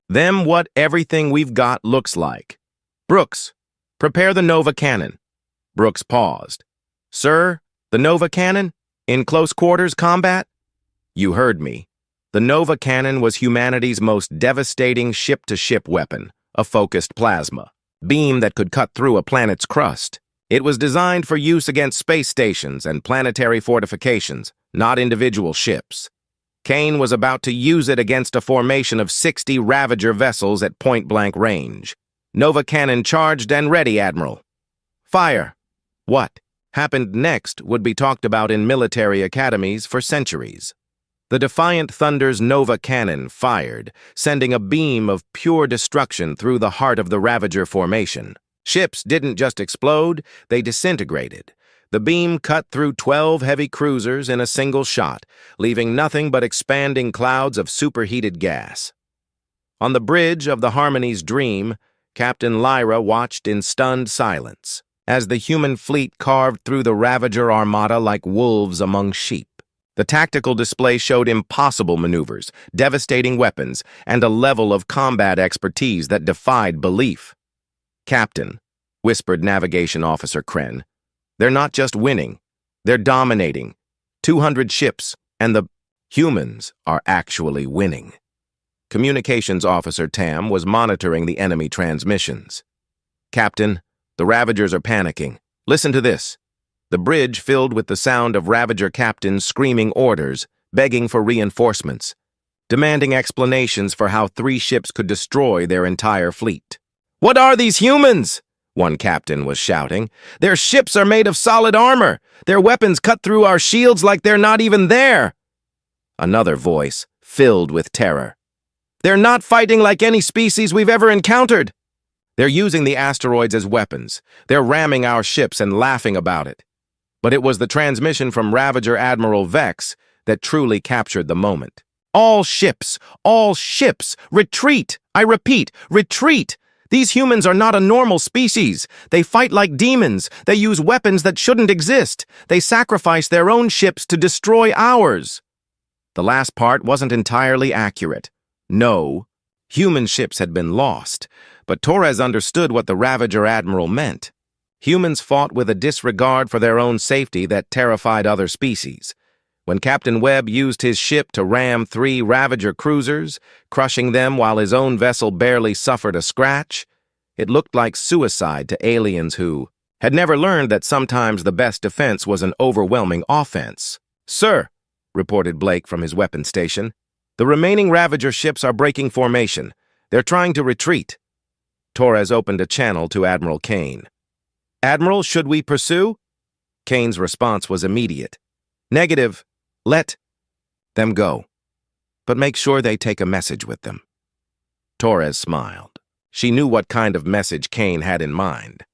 S1: them what everything we've got looks like. Brooks, prepare the Nova Cannon." Brooks paused. "Sir, the Nova Cannon? In close quarters combat?" "You heard me. The Nova Cannon was humanity's most devastating ship-to-ship weapon, a focused plasma beam that could cut through a planet's crust. It was designed for use against space stations and planetary fortifications, not individual ships. Kane was about to use it against a formation of 60 Ravager vessels at point-blank range. Nova Cannon charged and ready, Admiral. Fire. What happened next would be talked about in military academies for centuries. The Defiant Thunder's Nova Cannon fired, sending a beam of pure destruction through the heart of the Ravager formation. Ships didn't just explode, they disintegrated. The beam cut through 12 heavy cruisers in a single shot, leaving nothing but expanding clouds of superheated gas. On the bridge of the Harmony's Dream, Captain Lyra watched in stunned silence as the human fleet carved through the Ravager armada like wolves among sheep. The tactical display showed impossible maneuvers, devastating weapons, and a level of combat expertise that defied belief. "Captain," whispered Navigation Officer Kren, "they're not just winning, they're dominating. 200 ships, and the humans are actually winning." Communications Officer Tam was monitoring the enemy transmissions. "Captain, the Ravagers are panicking. Listen to this." The bridge filled with the sound of Ravager captains screaming orders, begging for reinforcements, demanding explanations for how 3 ships could destroy their entire fleet. "What are these humans?" one captain was shouting. "Their ships are made of solid armor. Their weapons cut through our shields like they're not even there." Another voice, filled with terror. "They're not fighting like any species we've ever encountered. They're using the asteroids as weapons. They're ramming our ships and laughing about it." But it was the transmission from Ravager Admiral Vex that truly captured the moment. All ships, retreat! I repeat, retreat! These humans are not a normal species. They fight like demons. They use weapons that shouldn't exist. They sacrifice their own ships to destroy ours." The last part wasn't entirely accurate. No, Human ships had been lost, but Torres understood what the Ravager Admiral meant. Humans fought with a disregard for their own safety that terrified other species. When Captain Webb used his ship to ram 3 Ravager cruisers, crushing them while his own vessel barely suffered a scratch, it looked like suicide to aliens who had never learned that sometimes the best defense was an overwhelming offense. "Sir," reported Blake from his weapon station, "the remaining Ravager ships are breaking formation. They're trying to retreat." Torres opened a channel to Admiral Kane. "Admiral, should we pursue?" Kane's response was immediate. "Negative. Let them go. But make sure they take a message with them." Torres smiled. She knew what kind of message Kane had in mind.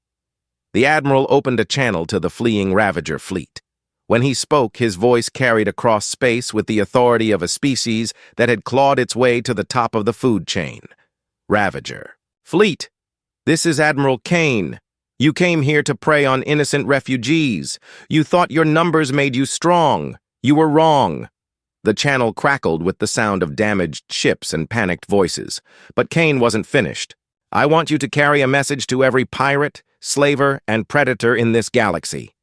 S1: The Admiral opened a channel to the fleeing Ravager fleet. When he spoke, his voice carried across space with the authority of a species that had clawed its way to the top of the food chain. "Ravager. Fleet, this is Admiral Kane. You came here to prey on innocent refugees. You thought your numbers made you strong. You were wrong." The channel crackled with the sound of damaged ships and panicked voices. But Kane wasn't finished. "I want you to carry a message to every pirate, slaver, and predator in this galaxy.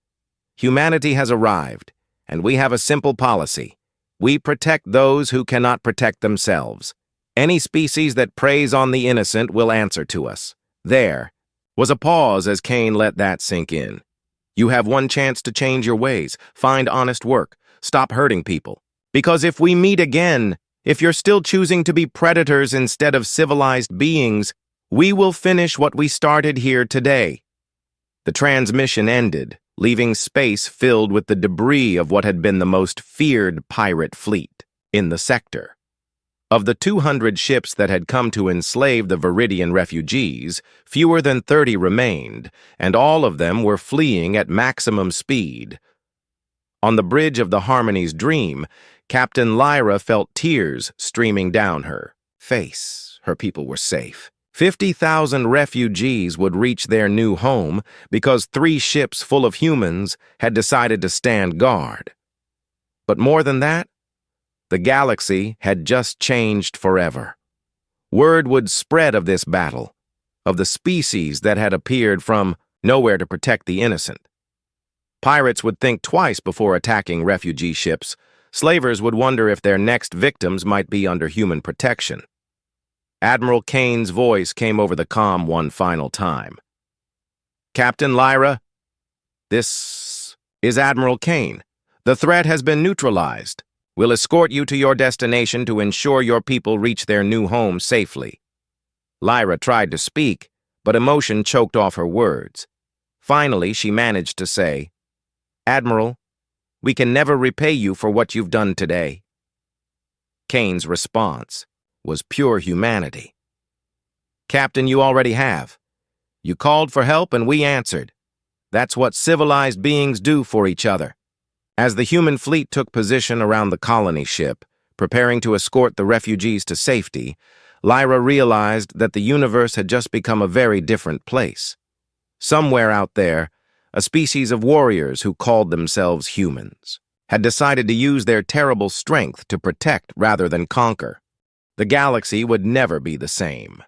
S1: Humanity has arrived, and we have a simple policy. We protect those who cannot protect themselves. Any species that preys on the innocent will answer to us." There was a pause as Kane let that sink in. "You have one chance to change your ways, find honest work, stop hurting people. Because if we meet again, if you're still choosing to be predators instead of civilized beings, we will finish what we started here today." The transmission ended, leaving space filled with the debris of what had been the most feared pirate fleet in the sector. Of the 200 ships that had come to enslave the Viridian refugees, fewer than 30 remained, and all of them were fleeing at maximum speed. On the bridge of the Harmony's Dream, Captain Lyra felt tears streaming down her face. Her people were safe. 50,000 refugees would reach their new home because 3 ships full of humans had decided to stand guard. But more than that, the galaxy had just changed forever. Word would spread of this battle, of the species that had appeared from nowhere to protect the innocent. Pirates would think twice before attacking refugee ships. Slavers would wonder if their next victims might be under human protection. Admiral Kane's voice came over the comm one final time. "Captain Lyra, this is Admiral Kane. The threat has been neutralized. We'll escort you to your destination to ensure your people reach their new home safely." Lyra tried to speak, but emotion choked off her words. Finally, she managed to say, "Admiral, we can never repay you for what you've done today." Kane's response was pure humanity. "Captain, you already have. You called for help and we answered. That's what civilized beings do for each other." As the human fleet took position around the colony ship, preparing to escort the refugees to safety, Lyra realized that the universe had just become a very different place. Somewhere out there, a species of warriors who called themselves humans had decided to use their terrible strength to protect rather than conquer. The galaxy would never be the same.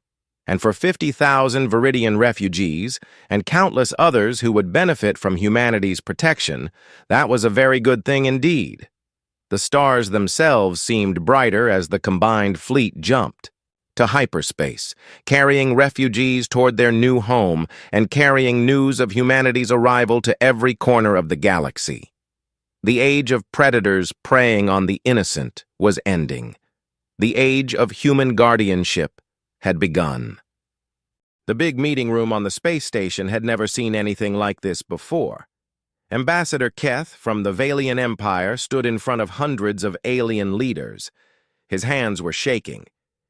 S1: And for 50,000 Viridian refugees and countless others who would benefit from humanity's protection, that was a very good thing indeed. The stars themselves seemed brighter as the combined fleet jumped to hyperspace, carrying refugees toward their new home and carrying news of humanity's arrival to every corner of the galaxy. The age of predators preying on the innocent was ending. The age of human guardianship had begun. The big meeting room on the space station had never seen anything like this before. Ambassador Keth from the Valian Empire stood in front of hundreds of alien leaders. His hands were shaking.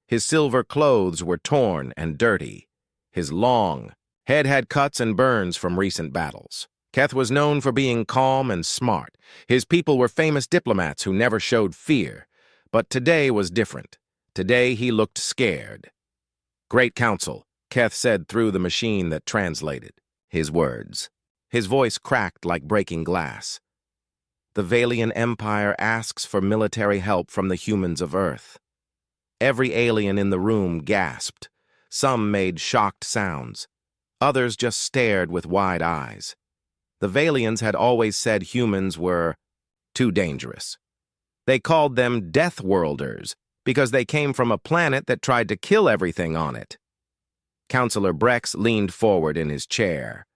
S1: His silver clothes were torn and dirty. His long head had cuts and burns from recent battles. Keth was known for being calm and smart. His people were famous diplomats who never showed fear. But today was different. Today he looked scared. "Great Council," Keth said through the machine that translated his words. His voice cracked like breaking glass. "The Valian Empire asks for military help from the humans of Earth." Every alien in the room gasped. Some made shocked sounds. Others just stared with wide eyes. The Valians had always said humans were too dangerous. They called them Deathworlders because they came from a planet that tried to kill everything on it. Counselor Brex leaned forward in his chair.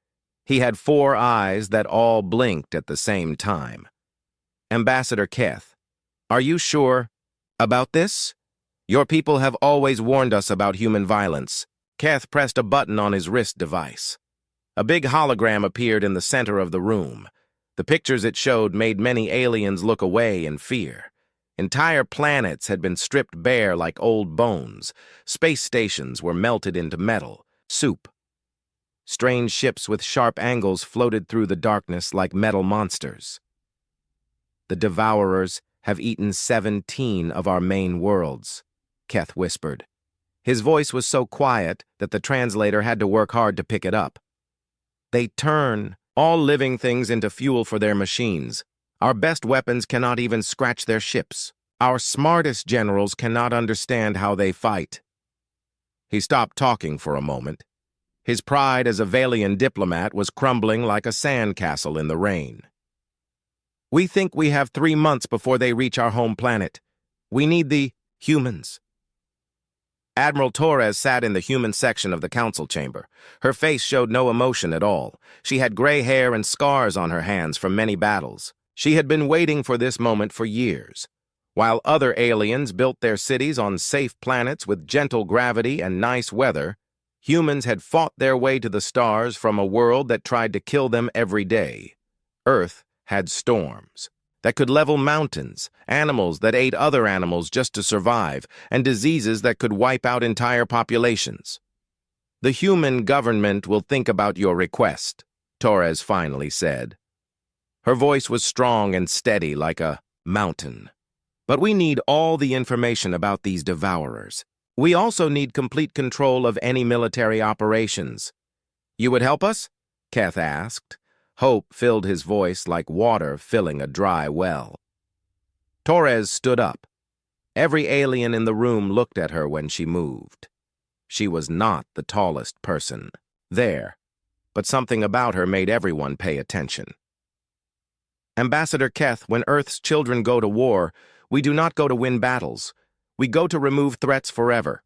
S1: He had 4 eyes that all blinked at the same time. Ambassador Keth, are you sure about this? Your people have always warned us about human violence. Keth pressed a button on his wrist device. A big hologram appeared in the center of the room. The pictures it showed made many aliens look away in fear. Entire planets had been stripped bare like old bones. Space stations were melted into metal, soup. Strange ships with sharp angles floated through the darkness like metal monsters. The Devourers have eaten 17 of our main worlds, Keth whispered. His voice was so quiet that the translator had to work hard to pick it up. They turn all living things into fuel for their machines. Our best weapons cannot even scratch their ships. Our smartest generals cannot understand how they fight. He stopped talking for a moment. His pride as a Valian diplomat was crumbling like a sandcastle in the rain. We think we have 3 months before they reach our home planet. We need the humans. Admiral Torres sat in the human section of the council chamber. Her face showed no emotion at all. She had gray hair and scars on her hands from many battles. She had been waiting for this moment for years. While other aliens built their cities on safe planets with gentle gravity and nice weather, humans had fought their way to the stars from a world that tried to kill them every day. Earth had storms that could level mountains, animals that ate other animals just to survive, and diseases that could wipe out entire populations. The human government will think about your request, Torres finally said. Her voice was strong and steady like a mountain. But we need all the information about these Devourers. We also need complete control of any military operations. You would help us? Keth asked. Hope filled his voice like water filling a dry well. Torres stood up. Every alien in the room looked at her when she moved. She was not the tallest person there, but something about her made everyone pay attention. Ambassador Keth, when Earth's children go to war, we do not go to win battles. We go to remove threats forever.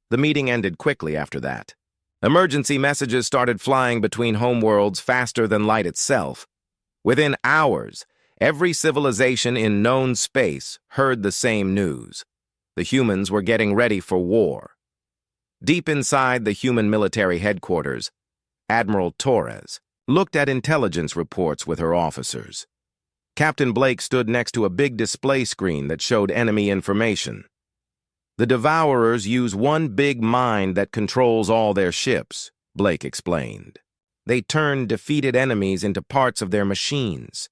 S1: The meeting ended quickly after that. Emergency messages started flying between homeworlds faster than light itself. Within hours, every civilization in known space heard the same news. The humans were getting ready for war. Deep inside the human military headquarters, Admiral Torres looked at intelligence reports with her officers. Captain Blake stood next to a big display screen that showed enemy information. The Devourers use one big mind that controls all their ships, Blake explained. They turn defeated enemies into parts of their machines.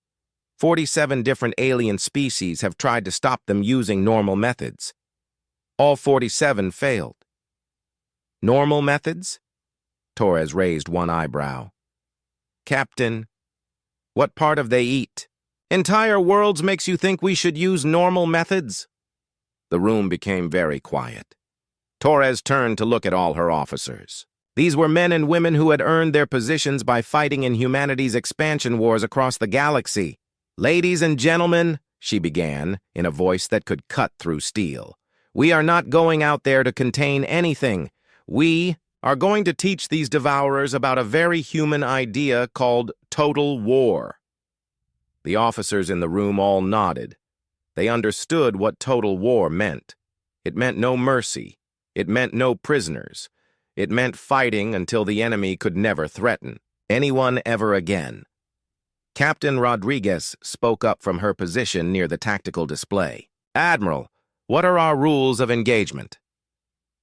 S1: 47 different alien species have tried to stop them using normal methods. All 47 failed. Normal methods? Torres raised one eyebrow. Captain, what part of they eat? Entire worlds makes you think we should use normal methods? The room became very quiet. Torres turned to look at all her officers. These were men and women who had earned their positions by fighting in humanity's expansion wars across the galaxy. Ladies and gentlemen, she began, in a voice that could cut through steel, we are not going out there to contain anything. We are going to teach these Devourers about a very human idea called total war. The officers in the room all nodded. They understood what total war meant. It meant no mercy. It meant no prisoners. It meant fighting until the enemy could never threaten anyone ever again. Captain Rodriguez spoke up from her position near the tactical display. Admiral, what are our rules of engagement?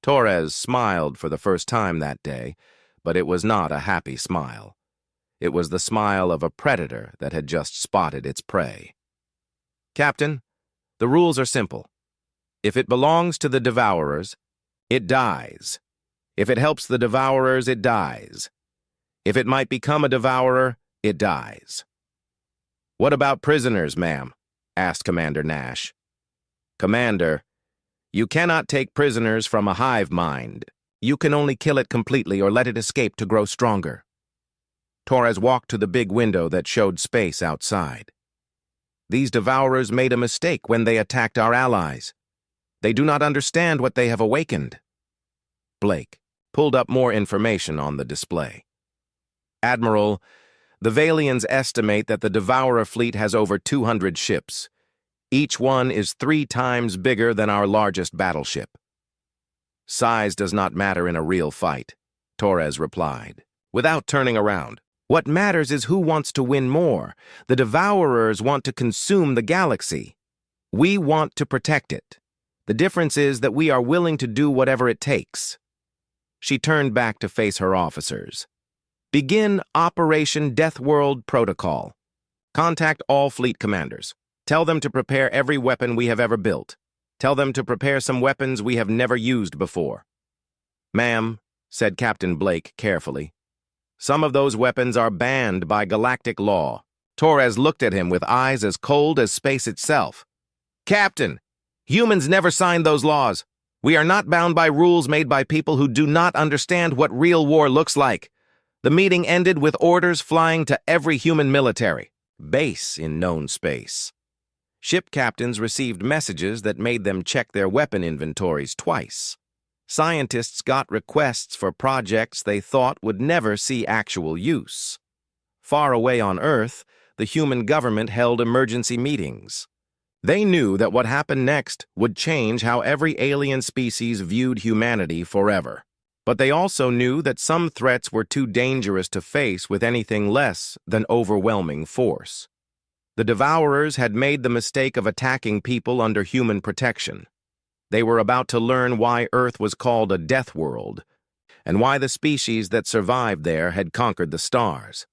S1: Torres smiled for the first time that day, but it was not a happy smile. It was the smile of a predator that had just spotted its prey. Captain, the rules are simple. If it belongs to the Devourers, it dies. If it helps the Devourers, it dies. If it might become a Devourer, it dies. What about prisoners, ma'am? Asked Commander Nash. Commander, You cannot take prisoners from a hive mind. You can only kill it completely or let it escape to grow stronger. Torres walked to the big window that showed space outside. These devourers made a mistake when they attacked our allies. They do not understand what they have awakened. Blake pulled up more information on the display. Admiral, the Valians estimate that the Devourer fleet has over 200 ships. Each one is 3 times bigger than our largest battleship. Size does not matter in a real fight, Torres replied, without turning around. What matters is who wants to win more. The Devourers want to consume the galaxy. We want to protect it. The difference is that we are willing to do whatever it takes. She turned back to face her officers. Begin Operation Deathworld Protocol. Contact all fleet commanders. Tell them to prepare every weapon we have ever built. Tell them to prepare some weapons we have never used before. Ma'am, said Captain Blake carefully, some of those weapons are banned by galactic law. Torres looked at him with eyes as cold as space itself. Captain, humans never signed those laws. We are not bound by rules made by people who do not understand what real war looks like. The meeting ended with orders flying to every human military base in known space. Ship captains received messages that made them check their weapon inventories twice. Scientists got requests for projects they thought would never see actual use. Far away on Earth, the human government held emergency meetings. They knew that what happened next would change how every alien species viewed humanity forever. But they also knew that some threats were too dangerous to face with anything less than overwhelming force. The Devourers had made the mistake of attacking people under human protection. They were about to learn why Earth was called a death world, and why the species that survived there had conquered the stars.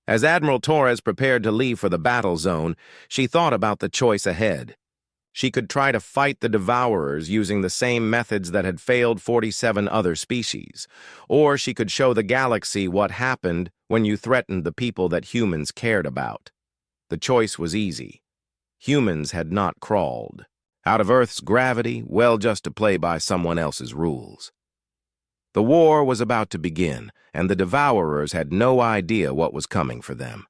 S1: As Admiral Torres prepared to leave for the battle zone, she thought about the choice ahead. She could try to fight the Devourers using the same methods that had failed 47 other species, or she could show the galaxy what happened when you threatened the people that humans cared about. The choice was easy. Humans had not crawled out of Earth's gravity, well, just to play by someone else's rules. The war was about to begin, and the Devourers had no idea what was coming for them.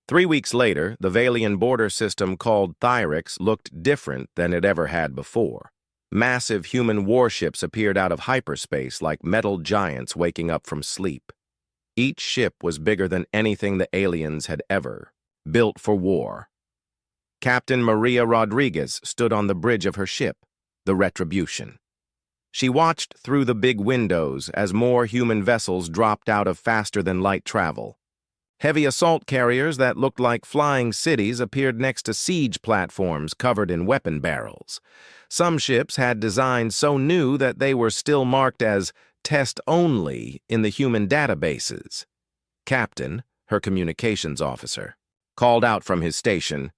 S1: 3 weeks later, the Valian border system called Thyrix looked different than it ever had before. Massive human warships appeared out of hyperspace like metal giants waking up from sleep. Each ship was bigger than anything the aliens had ever built for war. Captain Maria Rodriguez stood on the bridge of her ship, the Retribution. She watched through the big windows as more human vessels dropped out of faster-than-light travel. Heavy assault carriers that looked like flying cities appeared next to siege platforms covered in weapon barrels. Some ships had designs so new that they were still marked as test only in the human databases. Captain, her communications officer, called out from his station,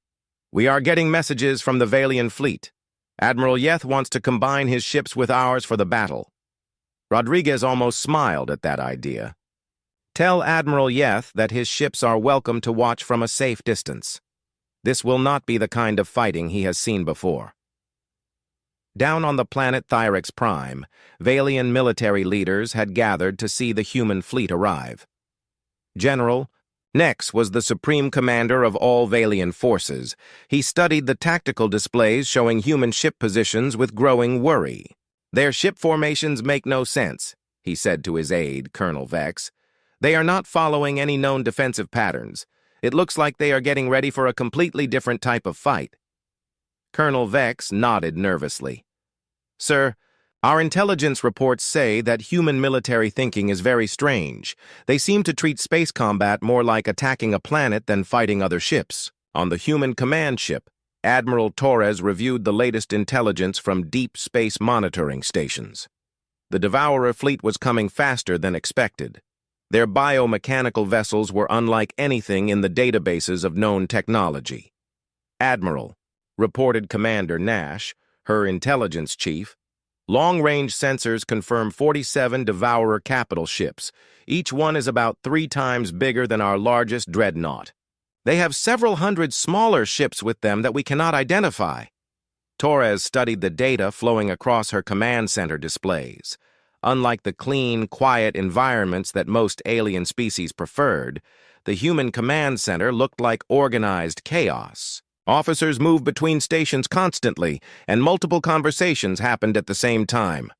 S1: "We are getting messages from the Valian fleet. Admiral Yeth wants to combine his ships with ours for the battle." Rodriguez almost smiled at that idea. "Tell Admiral Yeth that his ships are welcome to watch from a safe distance. This will not be the kind of fighting he has seen before." Down on the planet Thyrix Prime, Valian military leaders had gathered to see the human fleet arrive. General Nex was the supreme commander of all Valian forces. He studied the tactical displays showing human ship positions with growing worry. "Their ship formations make no sense," he said to his aide, Colonel Vex. "They are not following any known defensive patterns. It looks like they are getting ready for a completely different type of fight." Colonel Vex nodded nervously. "Sir, our intelligence reports say that human military thinking is very strange. They seem to treat space combat more like attacking a planet than fighting other ships." On the human command ship, Admiral Torres reviewed the latest intelligence from deep space monitoring stations. The Devourer fleet was coming faster than expected. Their biomechanical vessels were unlike anything in the databases of known technology. "Admiral," reported Commander Nash, her intelligence chief, "long-range sensors confirm 47 Devourer capital ships. Each one is about 3 times bigger than our largest dreadnought. They have several hundred smaller ships with them that we cannot identify." Torres studied the data flowing across her command center displays. Unlike the clean, quiet environments that most alien species preferred, the human command center looked like organized chaos. Officers moved between stations constantly, and multiple conversations happened at the same time.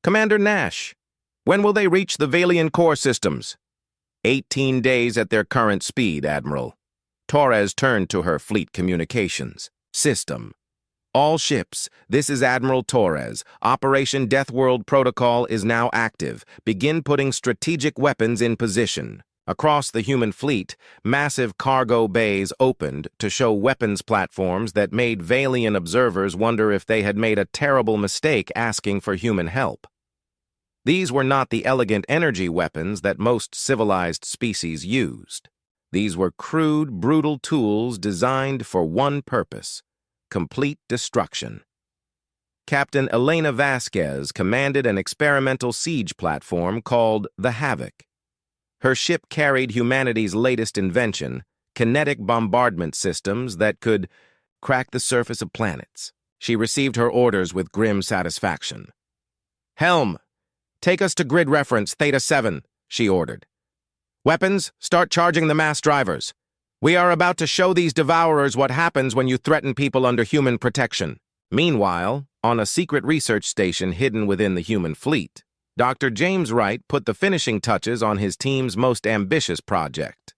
S1: "Commander Nash, when will they reach the Valian core systems?" 18 days at their current speed, Admiral. Torres turned to her fleet communications system. "All ships, this is Admiral Torres. Operation Deathworld Protocol is now active. Begin putting strategic weapons in position." Across the human fleet, massive cargo bays opened to show weapons platforms that made Valian observers wonder if they had made a terrible mistake asking for human help. These were not the elegant energy weapons that most civilized species used. These were crude, brutal tools designed for one purpose: complete destruction. Captain Elena Vasquez commanded an experimental siege platform called the Havoc. Her ship carried humanity's latest invention, kinetic bombardment systems that could crack the surface of planets. She received her orders with grim satisfaction. "Helm, take us to grid reference Theta 7, she ordered. "Weapons, start charging the mass drivers. We are about to show these devourers what happens when you threaten people under human protection." Meanwhile, on a secret research station hidden within the human fleet, Dr. James Wright put the finishing touches on his team's most ambitious project.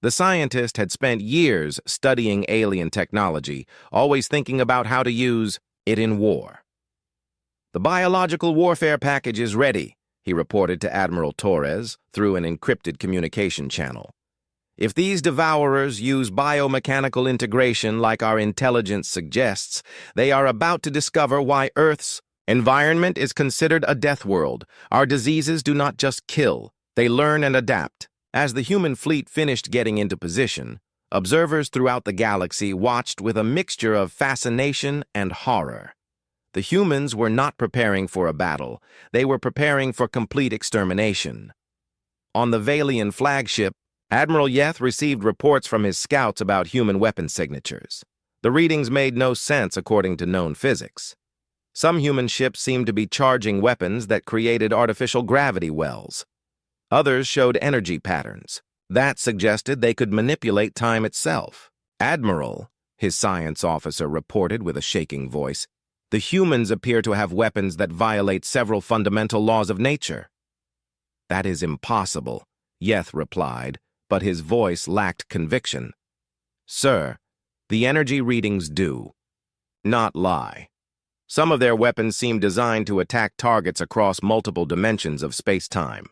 S1: The scientist had spent years studying alien technology, always thinking about how to use it in war. "The biological warfare package is ready," he reported to Admiral Torres through an encrypted communication channel. "If these devourers use biomechanical integration like our intelligence suggests, they are about to discover why Earth's environment is considered a death world. Our diseases do not just kill, they learn and adapt." As the human fleet finished getting into position, observers throughout the galaxy watched with a mixture of fascination and horror. The humans were not preparing for a battle, they were preparing for complete extermination. On the Valian flagship, Admiral Yeth received reports from his scouts about human weapon signatures. The readings made no sense according to known physics. Some human ships seemed to be charging weapons that created artificial gravity wells. Others showed energy patterns. That suggested they could manipulate time itself. "Admiral," his science officer reported with a shaking voice, "the humans appear to have weapons that violate several fundamental laws of nature." "That is impossible," Yeth replied, but his voice lacked conviction. "Sir, the energy readings do not lie. Some of their weapons seem designed to attack targets across multiple dimensions of space-time."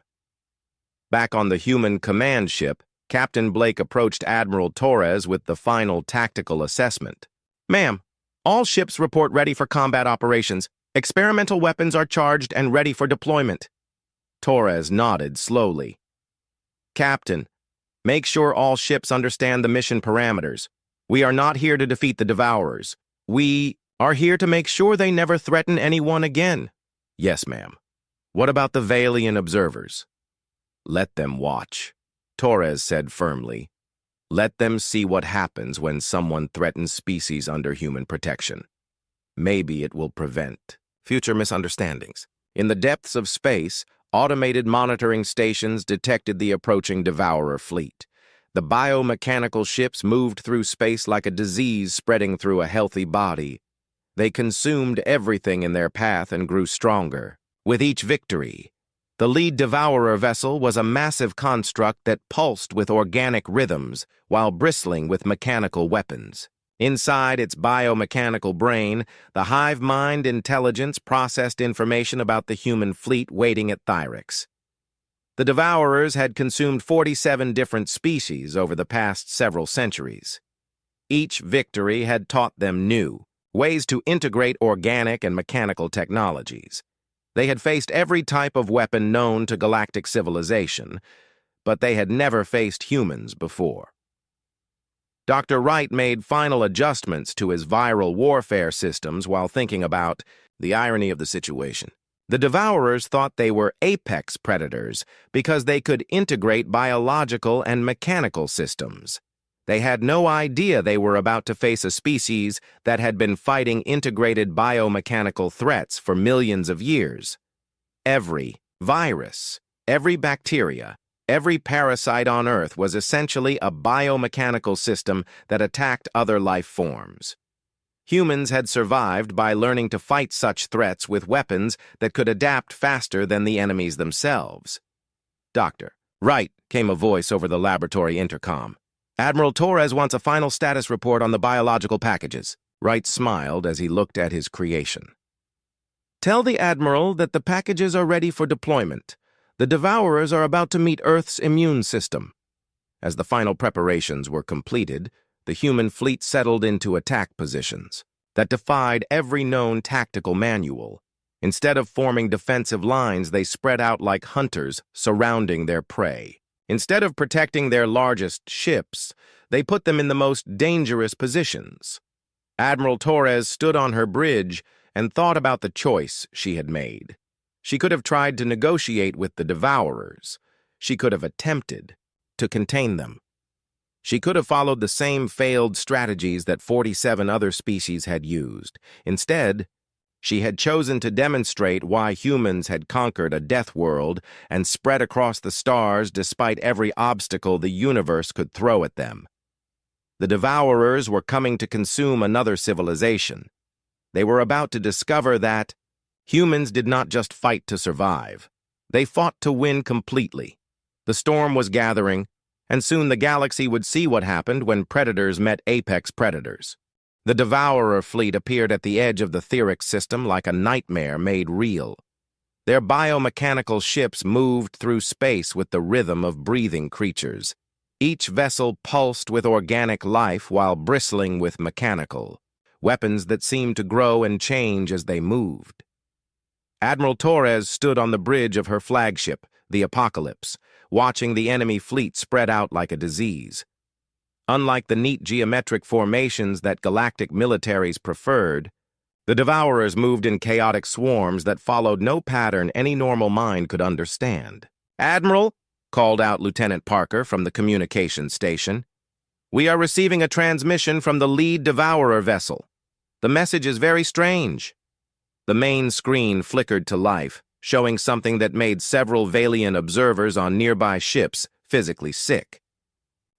S1: Back on the human command ship, Captain Blake approached Admiral Torres with the final tactical assessment. "Ma'am, all ships report ready for combat operations. Experimental weapons are charged and ready for deployment." Torres nodded slowly. "Captain, make sure all ships understand the mission parameters. We are not here to defeat the Devourers. We are here to make sure they never threaten anyone again." "Yes, ma'am." "What about the Valian observers?" "Let them watch," Torres said firmly. "Let them see what happens when someone threatens species under human protection. Maybe it will prevent future misunderstandings." In the depths of space, automated monitoring stations detected the approaching Devourer fleet. The biomechanical ships moved through space like a disease spreading through a healthy body. They consumed everything in their path and grew stronger. With each victory, the lead Devourer vessel was a massive construct that pulsed with organic rhythms while bristling with mechanical weapons. Inside its biomechanical brain, the hive mind intelligence processed information about the human fleet waiting at Thyrix. The Devourers had consumed 47 different species over the past several centuries. Each victory had taught them new ways to integrate organic and mechanical technologies. They had faced every type of weapon known to galactic civilization, but they had never faced humans before. Dr. Wright made final adjustments to his viral warfare systems while thinking about the irony of the situation. The Devourers thought they were apex predators because they could integrate biological and mechanical systems. They had no idea they were about to face a species that had been fighting integrated biomechanical threats for millions of years. Every virus, every bacteria, every parasite on Earth was essentially a biomechanical system that attacked other life forms. Humans had survived by learning to fight such threats with weapons that could adapt faster than the enemies themselves. "Doctor." "Right," came a voice over the laboratory intercom. "Admiral Torres wants a final status report on the biological packages." Wright smiled as he looked at his creation. "Tell the Admiral that the packages are ready for deployment. The Devourers are about to meet Earth's immune system." As the final preparations were completed, the human fleet settled into attack positions that defied every known tactical manual. Instead of forming defensive lines, they spread out like hunters surrounding their prey. Instead of protecting their largest ships, they put them in the most dangerous positions. Admiral Torres stood on her bridge and thought about the choice she had made. She could have tried to negotiate with the Devourers. She could have attempted to contain them. She could have followed the same failed strategies that 47 other species had used. Instead, she had chosen to demonstrate why humans had conquered a death world and spread across the stars despite every obstacle the universe could throw at them. The Devourers were coming to consume another civilization. They were about to discover that humans did not just fight to survive. They fought to win completely. The storm was gathering, and soon the galaxy would see what happened when predators met apex predators. The Devourer fleet appeared at the edge of the etheric system like a nightmare made real. Their biomechanical ships moved through space with the rhythm of breathing creatures. Each vessel pulsed with organic life while bristling with mechanical weapons that seemed to grow and change as they moved. Admiral Torres stood on the bridge of her flagship, the Apocalypse, watching the enemy fleet spread out like a disease. Unlike the neat geometric formations that galactic militaries preferred, the Devourers moved in chaotic swarms that followed no pattern any normal mind could understand. "Admiral," called out Lieutenant Parker from the communications station, "we are receiving a transmission from the lead Devourer vessel. The message is very strange." The main screen flickered to life, showing something that made several Valian observers on nearby ships physically sick.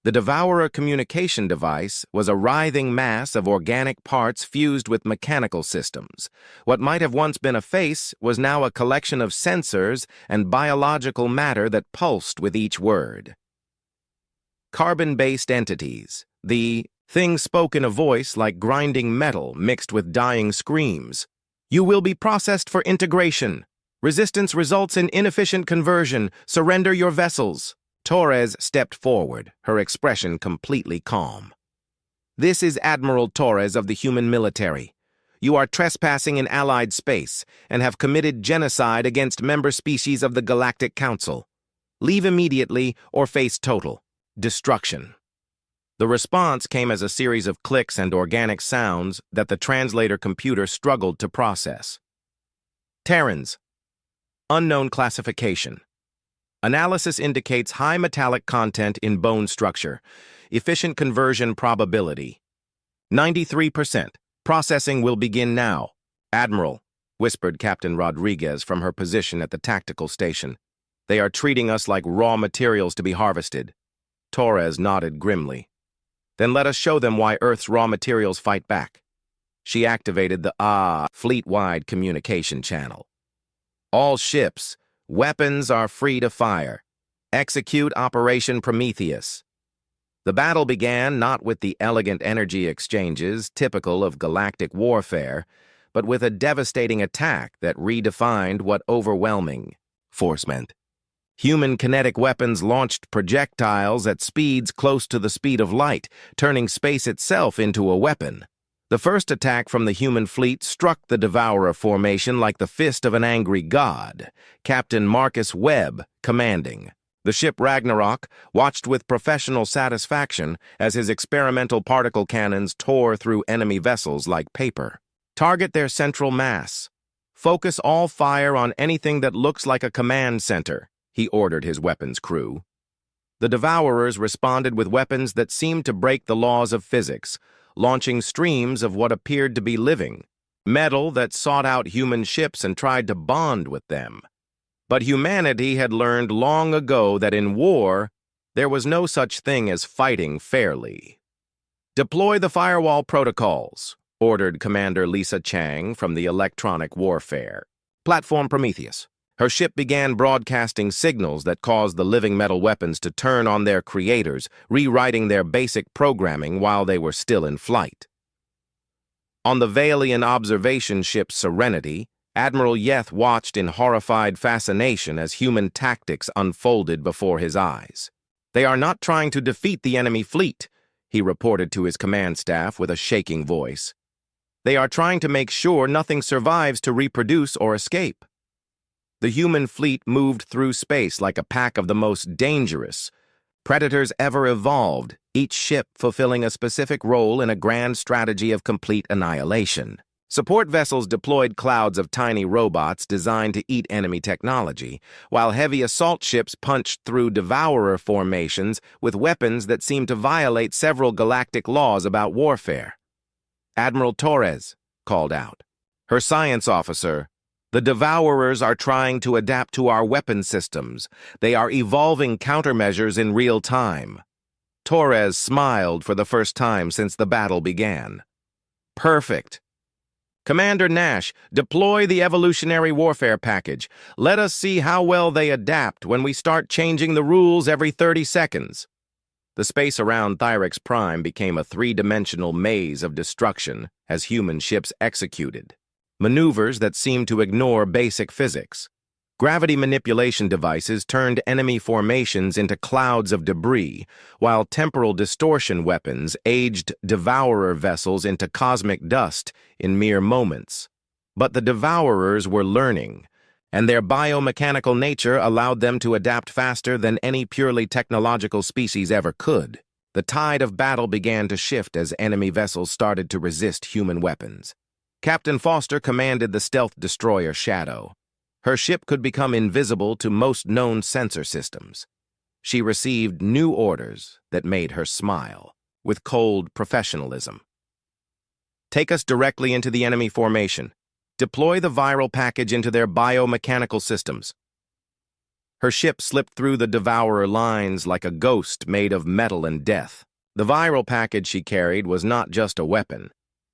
S1: The Devourer communication device was a writhing mass of organic parts fused with mechanical systems. What might have once been a face was now a collection of sensors and biological matter that pulsed with each word. Carbon-based entities. The thing spoke in a voice like grinding metal mixed with dying screams. "You will be processed for integration. Resistance results in inefficient conversion. Surrender your vessels." Torres stepped forward, her expression completely calm. "This is Admiral Torres of the human military. You are trespassing in Allied space and have committed genocide against member species of the Galactic Council. Leave immediately or face total destruction." The response came as a series of clicks and organic sounds that the translator computer struggled to process. Terrans. Unknown classification. Analysis indicates high metallic content in bone structure. Efficient conversion probability. 93%. Processing will begin now. "Admiral," whispered Captain Rodriguez from her position at the tactical station. "They are treating us like raw materials to be harvested." Torres nodded grimly. "Then let us show them why Earth's raw materials fight back." She activated the fleet-wide communication channel. "All ships. Weapons are free to fire. Execute Operation Prometheus." The battle began not with the elegant energy exchanges typical of galactic warfare, but with a devastating attack that redefined what overwhelming force meant. Human kinetic weapons launched projectiles at speeds close to the speed of light, turning space itself into a weapon. The first attack from the human fleet struck the Devourer formation like the fist of an angry god, Captain Marcus Webb commanding. The ship Ragnarok watched with professional satisfaction as his experimental particle cannons tore through enemy vessels like paper. "Target their central mass. Focus all fire on anything that looks like a command center," he ordered his weapons crew. The Devourers responded with weapons that seemed to break the laws of physics, launching streams of what appeared to be living metal that sought out human ships and tried to bond with them. But humanity had learned long ago that in war, there was no such thing as fighting fairly. "Deploy the firewall protocols," ordered Commander Lisa Chang from the Electronic Warfare. Platform Prometheus. Her ship began broadcasting signals that caused the living metal weapons to turn on their creators, rewriting their basic programming while they were still in flight. On the Valian observation ship Serenity, Admiral Yeth watched in horrified fascination as human tactics unfolded before his eyes. "They are not trying to defeat the enemy fleet," he reported to his command staff with a shaking voice. "They are trying to make sure nothing survives to reproduce or escape." The human fleet moved through space like a pack of the most dangerous predators ever evolved, each ship fulfilling a specific role in a grand strategy of complete annihilation. Support vessels deployed clouds of tiny robots designed to eat enemy technology, while heavy assault ships punched through devourer formations with weapons that seemed to violate several galactic laws about warfare. Admiral Torres called out. Her science officer, "The Devourers are trying to adapt to our weapon systems. They are evolving countermeasures in real time." Torres smiled for the first time since the battle began. "Perfect. Commander Nash, deploy the evolutionary warfare package. Let us see how well they adapt when we start changing the rules every 30 seconds. The space around Thyrex Prime became a three-dimensional maze of destruction as human ships executed maneuvers that seemed to ignore basic physics. Gravity manipulation devices turned enemy formations into clouds of debris, while temporal distortion weapons aged devourer vessels into cosmic dust in mere moments. But the Devourers were learning, and their biomechanical nature allowed them to adapt faster than any purely technological species ever could. The tide of battle began to shift as enemy vessels started to resist human weapons. Captain Foster commanded the stealth destroyer Shadow. Her ship could become invisible to most known sensor systems. She received new orders that made her smile, with cold professionalism. "Take us directly into the enemy formation. Deploy the viral package into their biomechanical systems." Her ship slipped through the devourer lines like a ghost made of metal and death. The viral package she carried was not just a weapon.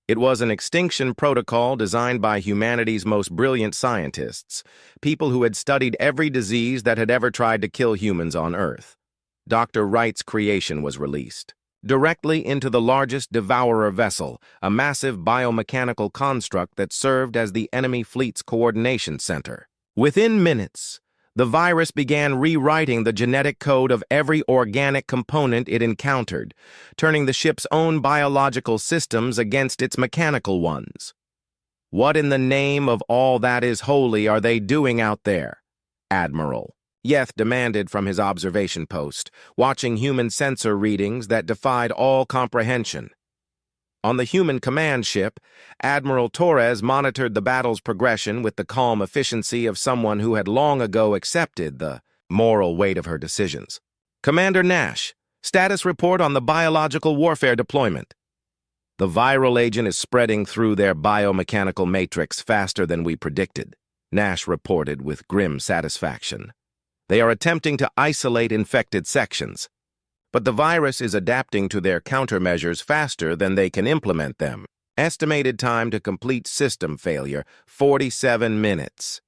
S1: It was an extinction protocol designed by humanity's most brilliant scientists, people who had studied every disease that had ever tried to kill humans on Earth. Dr. Wright's creation was released directly into the largest devourer vessel, a massive biomechanical construct that served as the enemy fleet's coordination center. Within minutes, the virus began rewriting the genetic code of every organic component it encountered, turning the ship's own biological systems against its mechanical ones. "What in the name of all that is holy are they doing out there, Admiral?" Yeth demanded from his observation post, watching human sensor readings that defied all comprehension. On the human command ship, Admiral Torres monitored the battle's progression with the calm efficiency of someone who had long ago accepted the moral weight of her decisions. "Commander Nash, status report on the biological warfare deployment." "The viral agent is spreading through their biomechanical matrix faster than we predicted," Nash reported with grim satisfaction. "They are attempting to isolate infected sections. But the virus is adapting to their countermeasures faster than they can implement them. Estimated time to complete system failure, 47 minutes.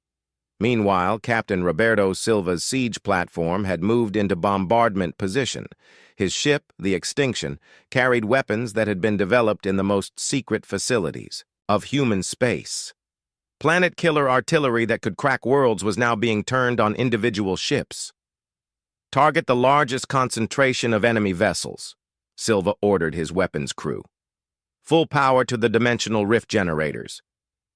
S1: Meanwhile, Captain Roberto Silva's siege platform had moved into bombardment position. His ship, the Extinction, carried weapons that had been developed in the most secret facilities of human space. Planet-killer artillery that could crack worlds was now being turned on individual ships. "Target the largest concentration of enemy vessels," Silva ordered his weapons crew. "Full power to the dimensional rift generators.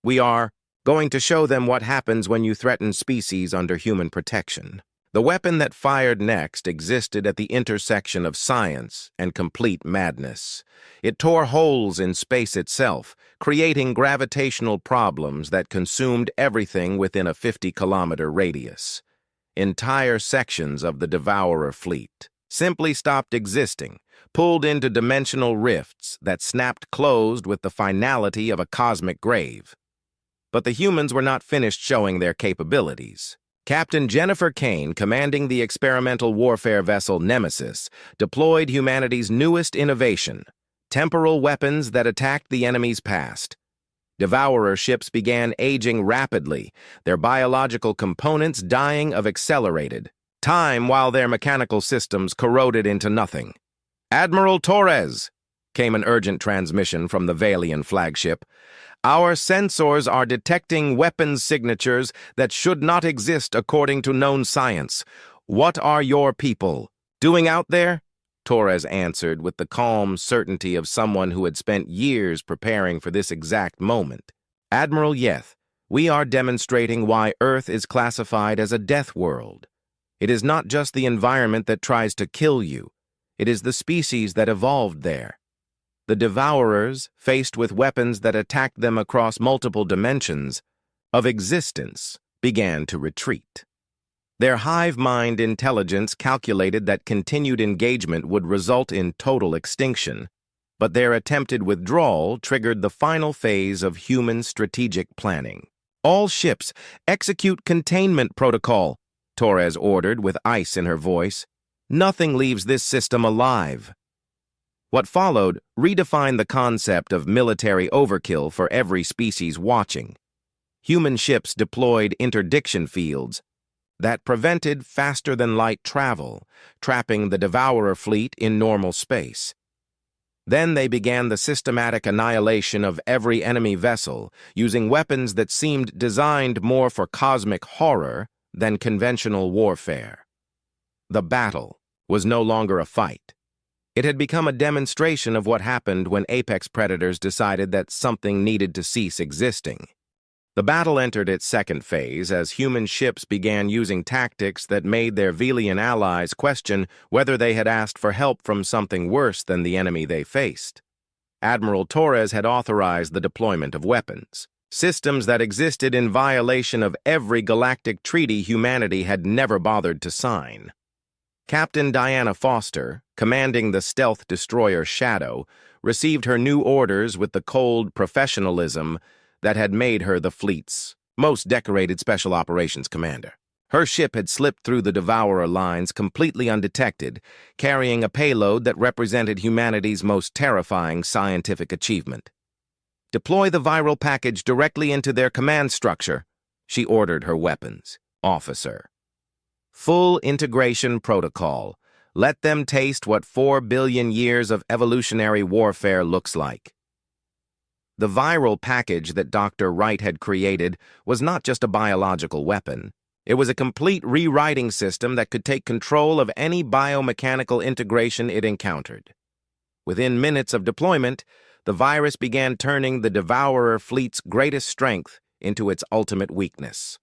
S1: We are going to show them what happens when you threaten species under human protection." The weapon that fired next existed at the intersection of science and complete madness. It tore holes in space itself, creating gravitational problems that consumed everything within a 50-kilometer radius. Entire sections of the Devourer fleet, simply stopped existing, pulled into dimensional rifts that snapped closed with the finality of a cosmic grave. But the humans were not finished showing their capabilities. Captain Jennifer Kane, commanding the experimental warfare vessel Nemesis, deployed humanity's newest innovation, temporal weapons that attacked the enemy's past. Devourer ships began aging rapidly, their biological components dying of accelerated time while their mechanical systems corroded into nothing. "Admiral Torres," came an urgent transmission from the Valian flagship. "Our sensors are detecting weapons signatures that should not exist according to known science. What are your people doing out there?" Torres answered with the calm certainty of someone who had spent years preparing for this exact moment. "Admiral Yeth, we are demonstrating why Earth is classified as a death world. It is not just the environment that tries to kill you. It is the species that evolved there. The Devourers, faced with weapons that attacked them across multiple dimensions of existence, began to retreat. Their hive-mind intelligence calculated that continued engagement would result in total extinction, but their attempted withdrawal triggered the final phase of human strategic planning. "All ships, execute containment protocol," Torres ordered with ice in her voice. "Nothing leaves this system alive." What followed redefined the concept of military overkill for every species watching. Human ships deployed interdiction fields that prevented faster-than-light travel, trapping the Devourer fleet in normal space. Then they began the systematic annihilation of every enemy vessel, using weapons that seemed designed more for cosmic horror than conventional warfare. The battle was no longer a fight. It had become a demonstration of what happened when apex predators decided that something needed to cease existing. The battle entered its second phase as human ships began using tactics that made their Velian allies question whether they had asked for help from something worse than the enemy they faced. Admiral Torres had authorized the deployment of weapons, systems that existed in violation of every galactic treaty humanity had never bothered to sign. Captain Diana Foster, commanding the stealth destroyer Shadow, received her new orders with the cold professionalism that had made her the fleet's most decorated special operations commander. Her ship had slipped through the Devourer lines completely undetected, carrying a payload that represented humanity's most terrifying scientific achievement. "Deploy the viral package directly into their command structure," she ordered her weapons officer. "Full integration protocol. Let them taste what 4 billion years of evolutionary warfare looks like." The viral package that Dr. Wright had created was not just a biological weapon. It was a complete rewriting system that could take control of any biomechanical integration it encountered. Within minutes of deployment, the virus began turning the Devourer fleet's greatest strength into its ultimate weakness.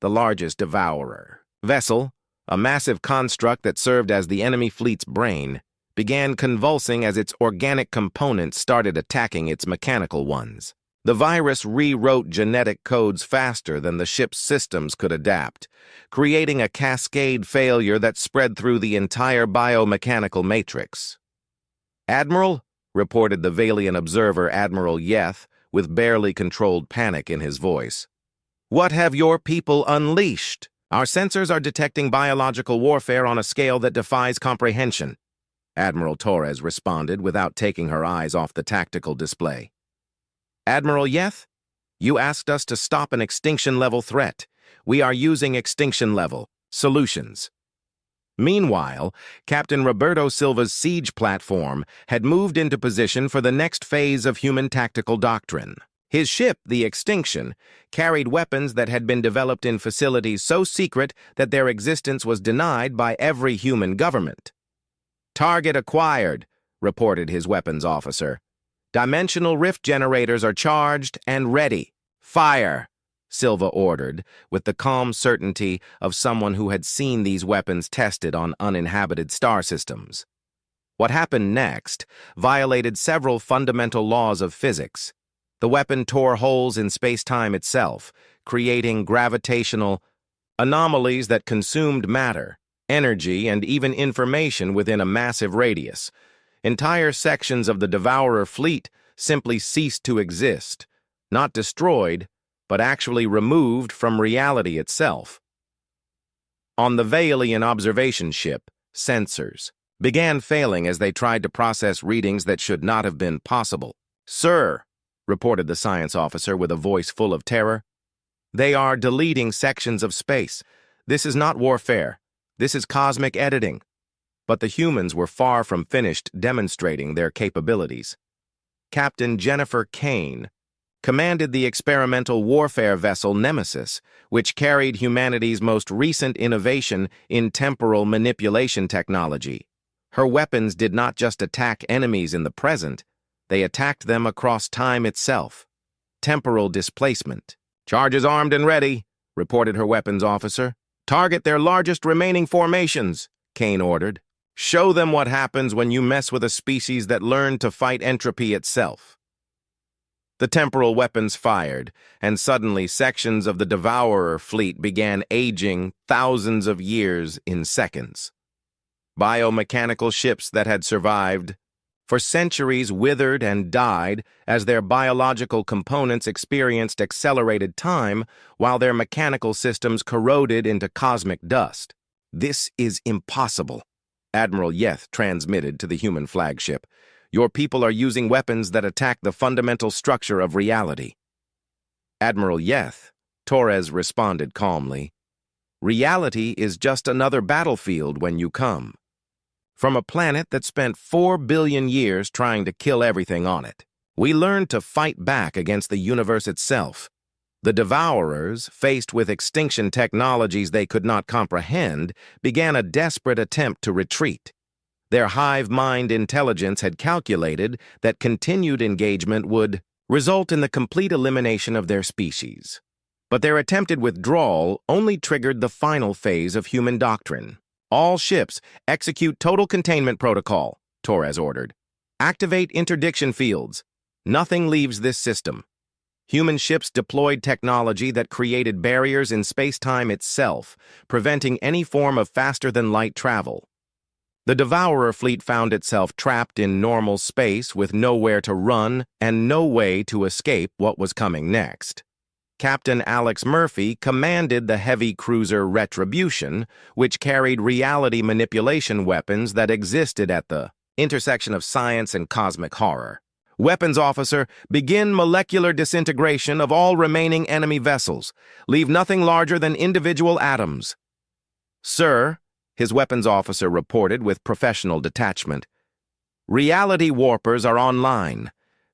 S1: The largest Devourer vessel, a massive construct that served as the enemy fleet's brain, began convulsing as its organic components started attacking its mechanical ones. The virus rewrote genetic codes faster than the ship's systems could adapt, creating a cascade failure that spread through the entire biomechanical matrix. "Admiral," reported the Valian observer Admiral Yeth, with barely controlled panic in his voice, "what have your people unleashed? Our sensors are detecting biological warfare on a scale that defies comprehension," Admiral Torres responded without taking her eyes off the tactical display. "Admiral Yeth, you asked us to stop an extinction-level threat. We are using extinction-level solutions." Meanwhile, Captain Roberto Silva's siege platform had moved into position for the next phase of human tactical doctrine. His ship, the Extinction, carried weapons that had been developed in facilities so secret that their existence was denied by every human government. "Target acquired," reported his weapons officer. "Dimensional rift generators are charged and ready. Fire," Silva ordered, with the calm certainty of someone who had seen these weapons tested on uninhabited star systems. What happened next violated several fundamental laws of physics. The weapon tore holes in space-time itself, creating gravitational anomalies that consumed matter. energy, and even information within a massive radius. Entire sections of the Devourer fleet simply ceased to exist, not destroyed, but actually removed from reality itself. On the Vailian observation ship, sensors began failing as they tried to process readings that should not have been possible. "Sir," reported the science officer with a voice full of terror, "they are deleting sections of space. This is not warfare. This is cosmic editing." But the humans were far from finished demonstrating their capabilities. Captain Jennifer Kane commanded the experimental warfare vessel Nemesis, which carried humanity's most recent innovation in temporal manipulation technology. Her weapons did not just attack enemies in the present, they attacked them across time itself. Temporal displacement. "Charges armed and ready," reported her weapons officer. "Target their largest remaining formations," Kane ordered. "Show them what happens when you mess with a species that learned to fight entropy itself." The temporal weapons fired, and suddenly sections of the Devourer fleet began aging thousands of years in seconds. Biomechanical ships that had survived for centuries withered and died as their biological components experienced accelerated time while their mechanical systems corroded into cosmic dust. "This is impossible," Admiral Yeth transmitted to the human flagship. "Your people are using weapons that attack the fundamental structure of reality." "Admiral Yeth," Torres responded calmly, "reality is just another battlefield when you come. From a planet that spent 4 billion years trying to kill everything on it. We learned to fight back against the universe itself. The Devourers, faced with extinction technologies they could not comprehend, began a desperate attempt to retreat. Their hive-mind intelligence had calculated that continued engagement would result in the complete elimination of their species. But their attempted withdrawal only triggered the final phase of human doctrine. "All ships, execute total containment protocol," Torres ordered. "Activate interdiction fields. Nothing leaves this system." Human ships deployed technology that created barriers in space-time itself, preventing any form of faster-than-light travel. The Devourer fleet found itself trapped in normal space with nowhere to run and no way to escape what was coming next. Captain Alex Murphy commanded the heavy cruiser Retribution, which carried reality manipulation weapons that existed at the intersection of science and cosmic horror. "Weapons officer, begin molecular disintegration of all remaining enemy vessels. Leave nothing larger than individual atoms." "Sir," his weapons officer reported with professional detachment, "reality warpers are online,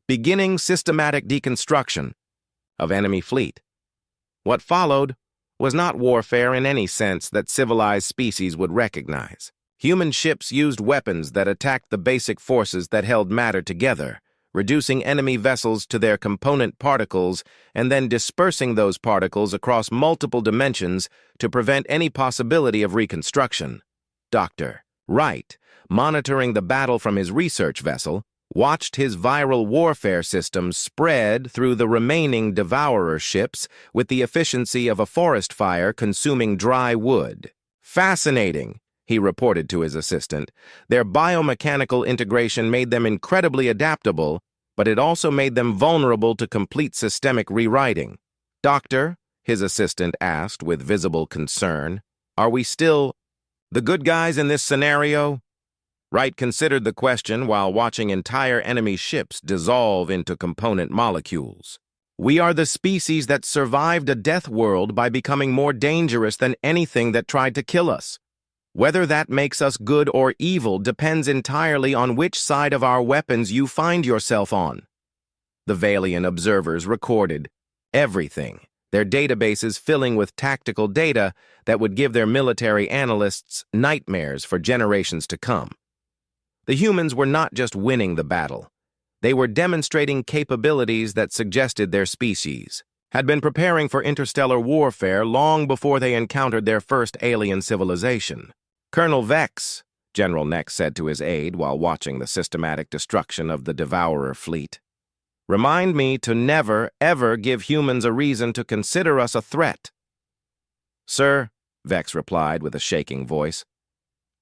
S1: beginning systematic deconstruction of enemy fleet." What followed was not warfare in any sense that civilized species would recognize. Human ships used weapons that attacked the basic forces that held matter together, reducing enemy vessels to their component particles and then dispersing those particles across multiple dimensions to prevent any possibility of reconstruction. Dr. Wright, monitoring the battle from his research vessel, watched his viral warfare systems spread through the remaining Devourer ships with the efficiency of a forest fire consuming dry wood. "Fascinating," he reported to his assistant. "Their biomechanical integration made them incredibly adaptable, but it also made them vulnerable to complete systemic rewriting." "Doctor," his assistant asked with visible concern, "are we still the good guys in this scenario?" Wright considered the question while watching entire enemy ships dissolve into component molecules. "We are the species that survived a death world by becoming more dangerous than anything that tried to kill us. Whether that makes us good or evil depends entirely on which side of our weapons you find yourself on." The Vailian observers recorded everything, their databases filling with tactical data that would give their military analysts nightmares for generations to come. The humans were not just winning the battle. They were demonstrating capabilities that suggested their species had been preparing for interstellar warfare long before they encountered their first alien civilization. "Colonel Vex," General Nex said to his aide while watching the systematic destruction of the Devourer fleet, "remind me to never, ever give humans a reason to consider us a threat." "Sir," Vex replied with a shaking voice,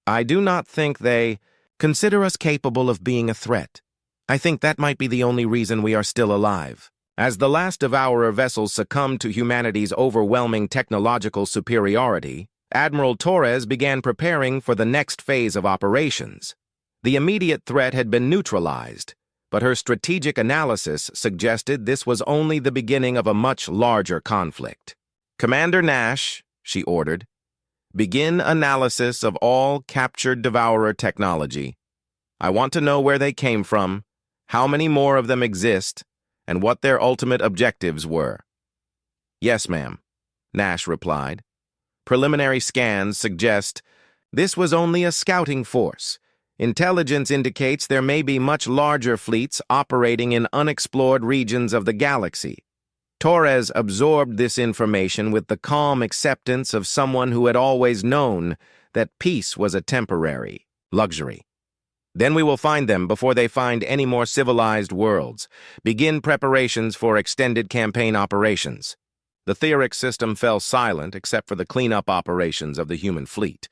S1: I do not think they consider us capable of being a threat. I think that might be the only reason we are still alive. As the last Devourer vessels succumbed to humanity's overwhelming technological superiority, Admiral Torres began preparing for the next phase of operations. The immediate threat had been neutralized, but her strategic analysis suggested this was only the beginning of a much larger conflict. "Commander Nash," she ordered, "begin analysis of all captured Devourer technology. I want to know where they came from, how many more of them exist, and what their ultimate objectives were." "Yes, ma'am," Nash replied. "Preliminary scans suggest this was only a scouting force. Intelligence indicates there may be much larger fleets operating in unexplored regions of the galaxy." Torres absorbed this information with the calm acceptance of someone who had always known that peace was a temporary luxury. "Then we will find them before they find any more civilized worlds. Begin preparations for extended campaign operations." The Theoric system fell silent except for the cleanup operations of the human fleet.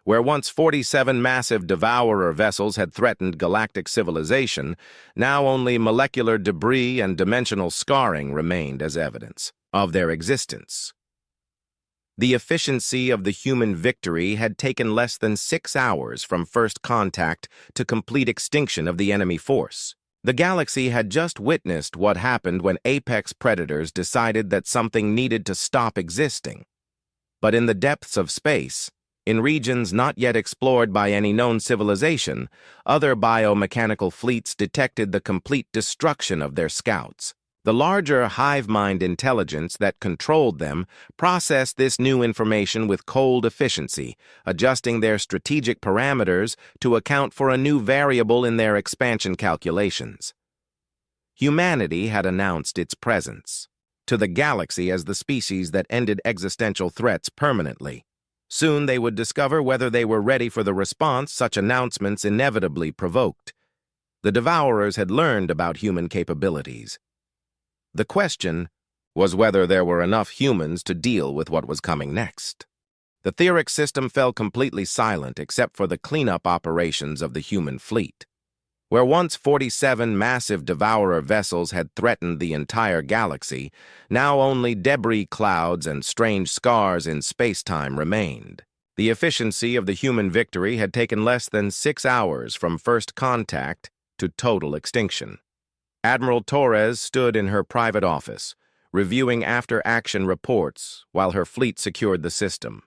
S1: Where once 47 massive Devourer vessels had threatened galactic civilization, now only molecular debris and dimensional scarring remained as evidence of their existence. The efficiency of the human victory had taken less than 6 hours from first contact to complete extinction of the enemy force. The galaxy had just witnessed what happened when apex predators decided that something needed to stop existing. But in the depths of space, in regions not yet explored by any known civilization, other biomechanical fleets detected the complete destruction of their scouts. The larger hive mind intelligence that controlled them processed this new information with cold efficiency, adjusting their strategic parameters to account for a new variable in their expansion calculations. Humanity had announced its presence to the galaxy as the species that ended existential threats permanently. Soon they would discover whether they were ready for the response such announcements inevitably provoked. The Devourers had learned about human capabilities. The question was whether there were enough humans to deal with what was coming next. The Theoric system fell completely silent except for the cleanup operations of the human fleet. Where once 47 massive Devourer vessels had threatened the entire galaxy, now only debris clouds and strange scars in space-time remained. The efficiency of the human victory had taken less than 6 hours from first contact to total extinction. Admiral Torres stood in her private office, reviewing after-action reports while her fleet secured the system.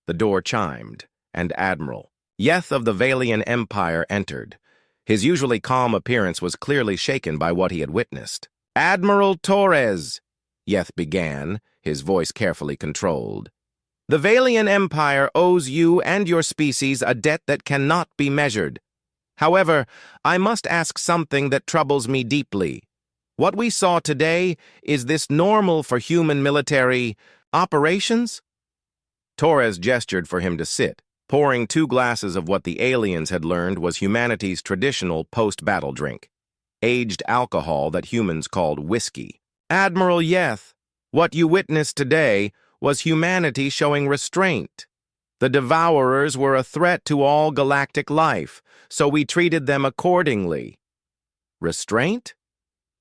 S1: The door chimed, and Admiral Yeth of the Valian Empire entered. His usually calm appearance was clearly shaken by what he had witnessed. "Admiral Torres," Yeth began, his voice carefully controlled, "the Valian Empire owes you and your species a debt that cannot be measured. However, I must ask something that troubles me deeply. What we saw today, is this normal for human military operations?" Torres gestured for him to sit, pouring 2 glasses of what the aliens had learned was humanity's traditional post-battle drink, aged alcohol that humans called whiskey. "Admiral Yeth, what you witnessed today was humanity showing restraint. The Devourers were a threat to all galactic life, so we treated them accordingly." "Restraint?"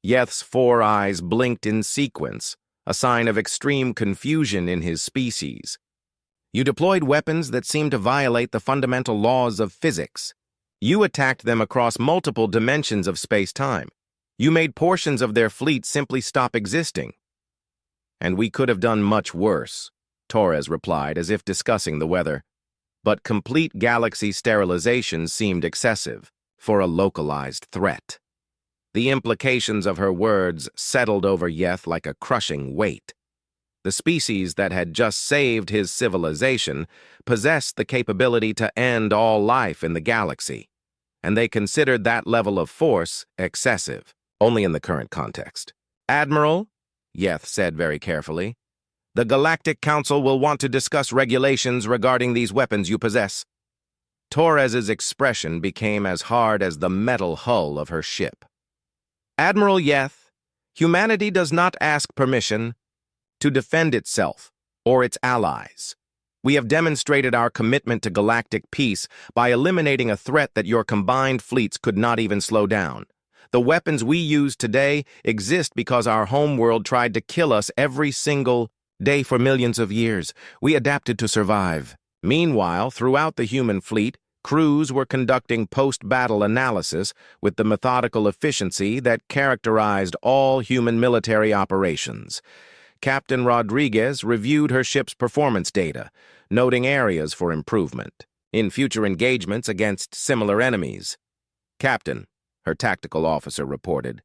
S1: Yeth's 4 eyes blinked in sequence, a sign of extreme confusion in his species. "You deployed weapons that seemed to violate the fundamental laws of physics. You attacked them across multiple dimensions of space-time. You made portions of their fleet simply stop existing." "And we could have done much worse," Torres replied, as if discussing the weather. But complete galaxy sterilization seemed excessive for a localized threat. The implications of her words settled over Yeth like a crushing weight. The species that had just saved his civilization possessed the capability to end all life in the galaxy, and they considered that level of force excessive, only in the current context. "Admiral," Yeth said very carefully, "the Galactic Council will want to discuss regulations regarding these weapons you possess." Torres's expression became as hard as the metal hull of her ship. "Admiral Yeth, humanity does not ask permission to defend itself or its allies. We have demonstrated our commitment to galactic peace by eliminating a threat that your combined fleets could not even slow down. The weapons we use today exist because our homeworld tried to kill us every single day for millions of years. We adapted to survive. Meanwhile, throughout the human fleet, crews were conducting post-battle analysis with the methodical efficiency that characterized all human military operations. Captain Rodriguez reviewed her ship's performance data, noting areas for improvement in future engagements against similar enemies. "Captain," her tactical officer reported,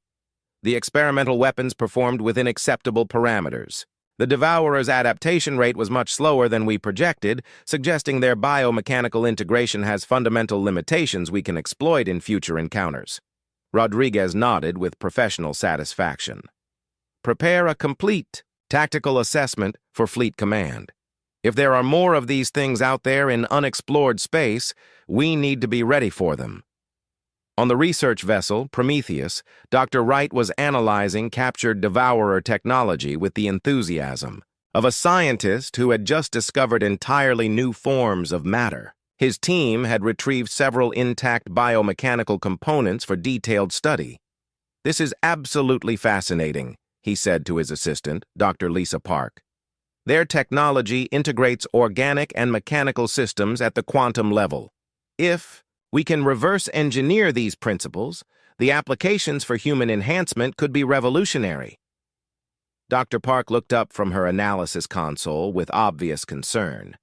S1: "the experimental weapons performed within acceptable parameters. The Devourer's adaptation rate was much slower than we projected, suggesting their biomechanical integration has fundamental limitations we can exploit in future encounters." Rodriguez nodded with professional satisfaction. "Prepare a complete tactical assessment for Fleet Command. If there are more of these things out there in unexplored space, we need to be ready for them." On the research vessel, Prometheus, Dr. Wright was analyzing captured Devourer technology with the enthusiasm of a scientist who had just discovered entirely new forms of matter. His team had retrieved several intact biomechanical components for detailed study. "This is absolutely fascinating," he said to his assistant, Dr. Lisa Park. "Their technology integrates organic and mechanical systems at the quantum level. If we can reverse engineer these principles, the applications for human enhancement could be revolutionary." Dr. Park looked up from her analysis console with obvious concern.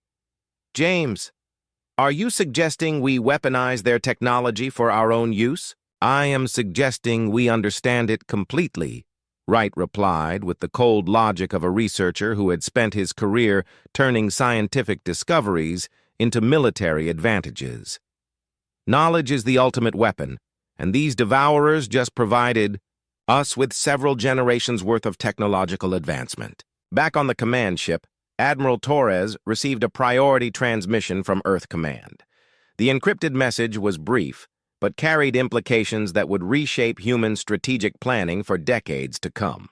S1: "James, are you suggesting we weaponize their technology for our own use?" "I am suggesting we understand it completely," Wright replied with the cold logic of a researcher who had spent his career turning scientific discoveries into military advantages. "Knowledge is the ultimate weapon, and these Devourers just provided us with several generations' worth of technological advancement." Back on the command ship, Admiral Torres received a priority transmission from Earth Command. The encrypted message was brief, but carried implications that would reshape human strategic planning for decades to come.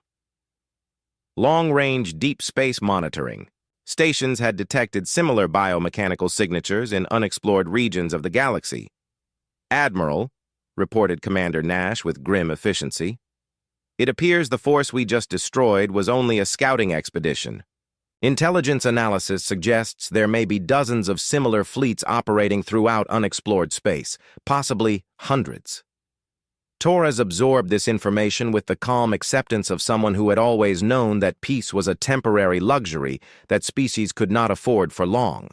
S1: Long-range deep space monitoring. Stations had detected similar biomechanical signatures in unexplored regions of the galaxy. "Admiral," reported Commander Nash with grim efficiency, "it appears the force we just destroyed was only a scouting expedition. Intelligence analysis suggests there may be dozens of similar fleets operating throughout unexplored space, possibly hundreds." Torres absorbed this information with the calm acceptance of someone who had always known that peace was a temporary luxury that species could not afford for long.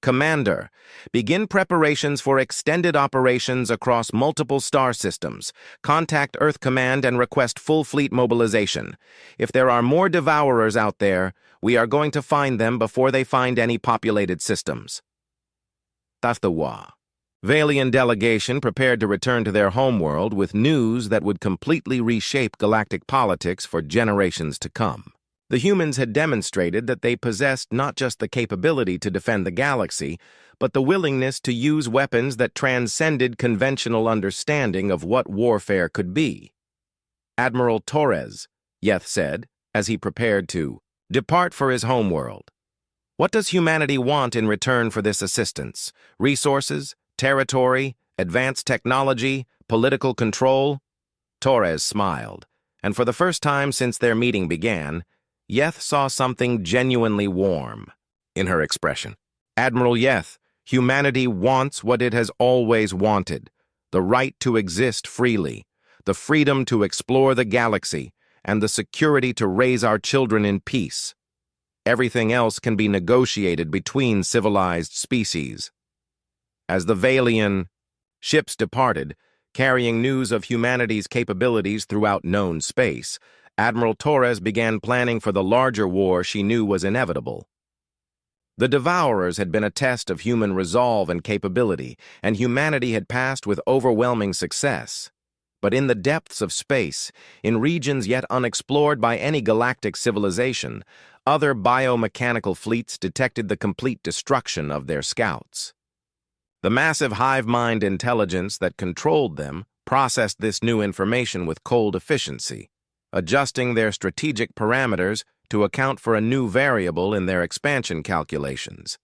S1: "Commander, begin preparations for extended operations across multiple star systems. Contact Earth Command and request full fleet mobilization. If there are more Devourers out there, we are going to find them before they find any populated systems." Tathwa. Valian delegation prepared to return to their homeworld with news that would completely reshape galactic politics for generations to come. The humans had demonstrated that they possessed not just the capability to defend the galaxy, but the willingness to use weapons that transcended conventional understanding of what warfare could be. "Admiral Torres," Yeth said, as he prepared to depart for his homeworld. "What does humanity want in return for this assistance? Resources, territory, advanced technology, political control?" Torres smiled, and for the first time since their meeting began, Yeth saw something genuinely warm in her expression. "Admiral Yeth, humanity wants what it has always wanted: the right to exist freely, the freedom to explore the galaxy, and the security to raise our children in peace. Everything else can be negotiated between civilized species." As the Valian ships departed, carrying news of humanity's capabilities throughout known space, Admiral Torres began planning for the larger war she knew was inevitable. The Devourers had been a test of human resolve and capability, and humanity had passed with overwhelming success. But in the depths of space, in regions yet unexplored by any galactic civilization, other biomechanical fleets detected the complete destruction of their scouts. The massive hive mind intelligence that controlled them processed this new information with cold efficiency, adjusting their strategic parameters to account for a new variable in their expansion calculations.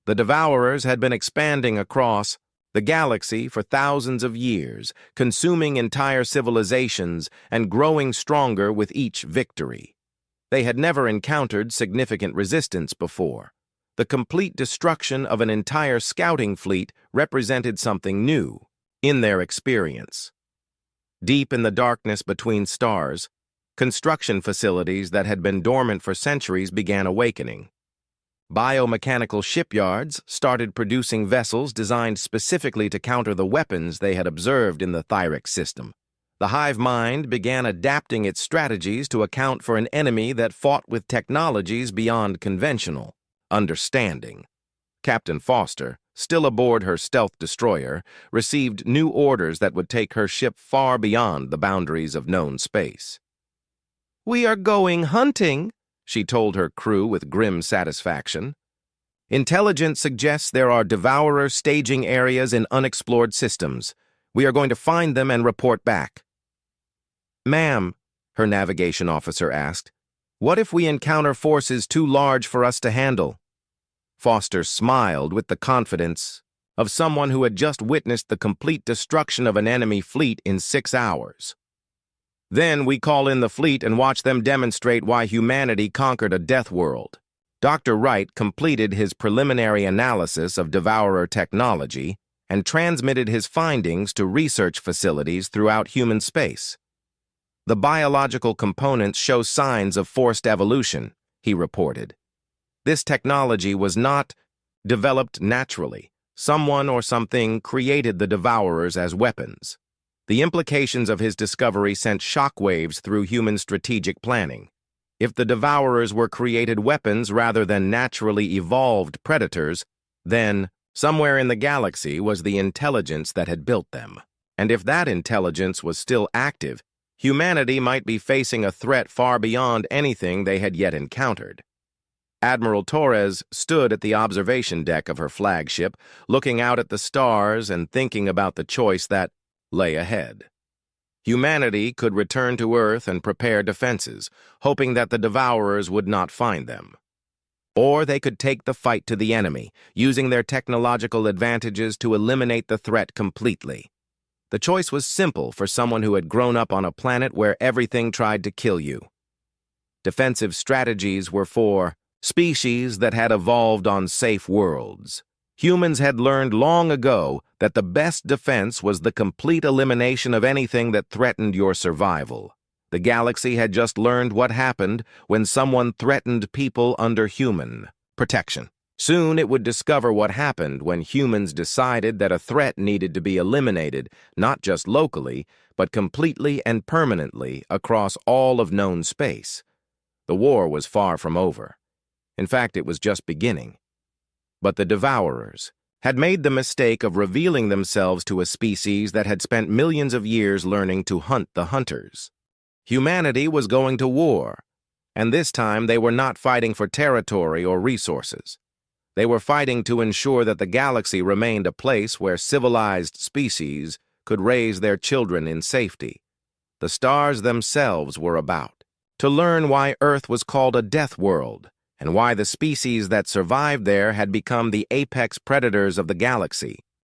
S1: The Devourers had been expanding across the galaxy for thousands of years, consuming entire civilizations and growing stronger with each victory. They had never encountered significant resistance before. The complete destruction of an entire scouting fleet represented something new in their experience. Deep in the darkness between stars, construction facilities that had been dormant for centuries began awakening. Biomechanical shipyards started producing vessels designed specifically to counter the weapons they had observed in the Thyrix system. The hive mind began adapting its strategies to account for an enemy that fought with technologies beyond conventional understanding. Captain Foster, still aboard her stealth destroyer, received new orders that would take her ship far beyond the boundaries of known space. "We are going hunting," she told her crew with grim satisfaction. "Intelligence suggests there are Devourer staging areas in unexplored systems. We are going to find them and report back." "Ma'am," her navigation officer asked, "what if we encounter forces too large for us to handle?" Foster smiled with the confidence of someone who had just witnessed the complete destruction of an enemy fleet in 6 hours. "Then we call in the fleet and watch them demonstrate why humanity conquered a death world." Dr. Wright completed his preliminary analysis of Devourer technology and transmitted his findings to research facilities throughout human space. "The biological components show signs of forced evolution," he reported. "This technology was not developed naturally. Someone or something created the Devourers as weapons." The implications of his discovery sent shockwaves through human strategic planning. If the Devourers were created weapons rather than naturally evolved predators, then somewhere in the galaxy was the intelligence that had built them. And if that intelligence was still active, humanity might be facing a threat far beyond anything they had yet encountered. Admiral Torres stood at the observation deck of her flagship, looking out at the stars and thinking about the choice that lay ahead. Humanity could return to Earth and prepare defenses, hoping that the Devourers would not find them. Or they could take the fight to the enemy, using their technological advantages to eliminate the threat completely. The choice was simple for someone who had grown up on a planet where everything tried to kill you. Defensive strategies were for species that had evolved on safe worlds. Humans had learned long ago that the best defense was the complete elimination of anything that threatened your survival. The galaxy had just learned what happened when someone threatened people under human protection. Soon it would discover what happened when humans decided that a threat needed to be eliminated, not just locally, but completely and permanently across all of known space. The war was far from over. In fact, it was just beginning. But the Devourers had made the mistake of revealing themselves to a species that had spent millions of years learning to hunt the hunters. Humanity was going to war, and this time they were not fighting for territory or resources. They were fighting to ensure that the galaxy remained a place where civilized species could raise their children in safety. The stars themselves were about to learn why Earth was called a death world, and why the species that survived there had become the apex predators of the galaxy.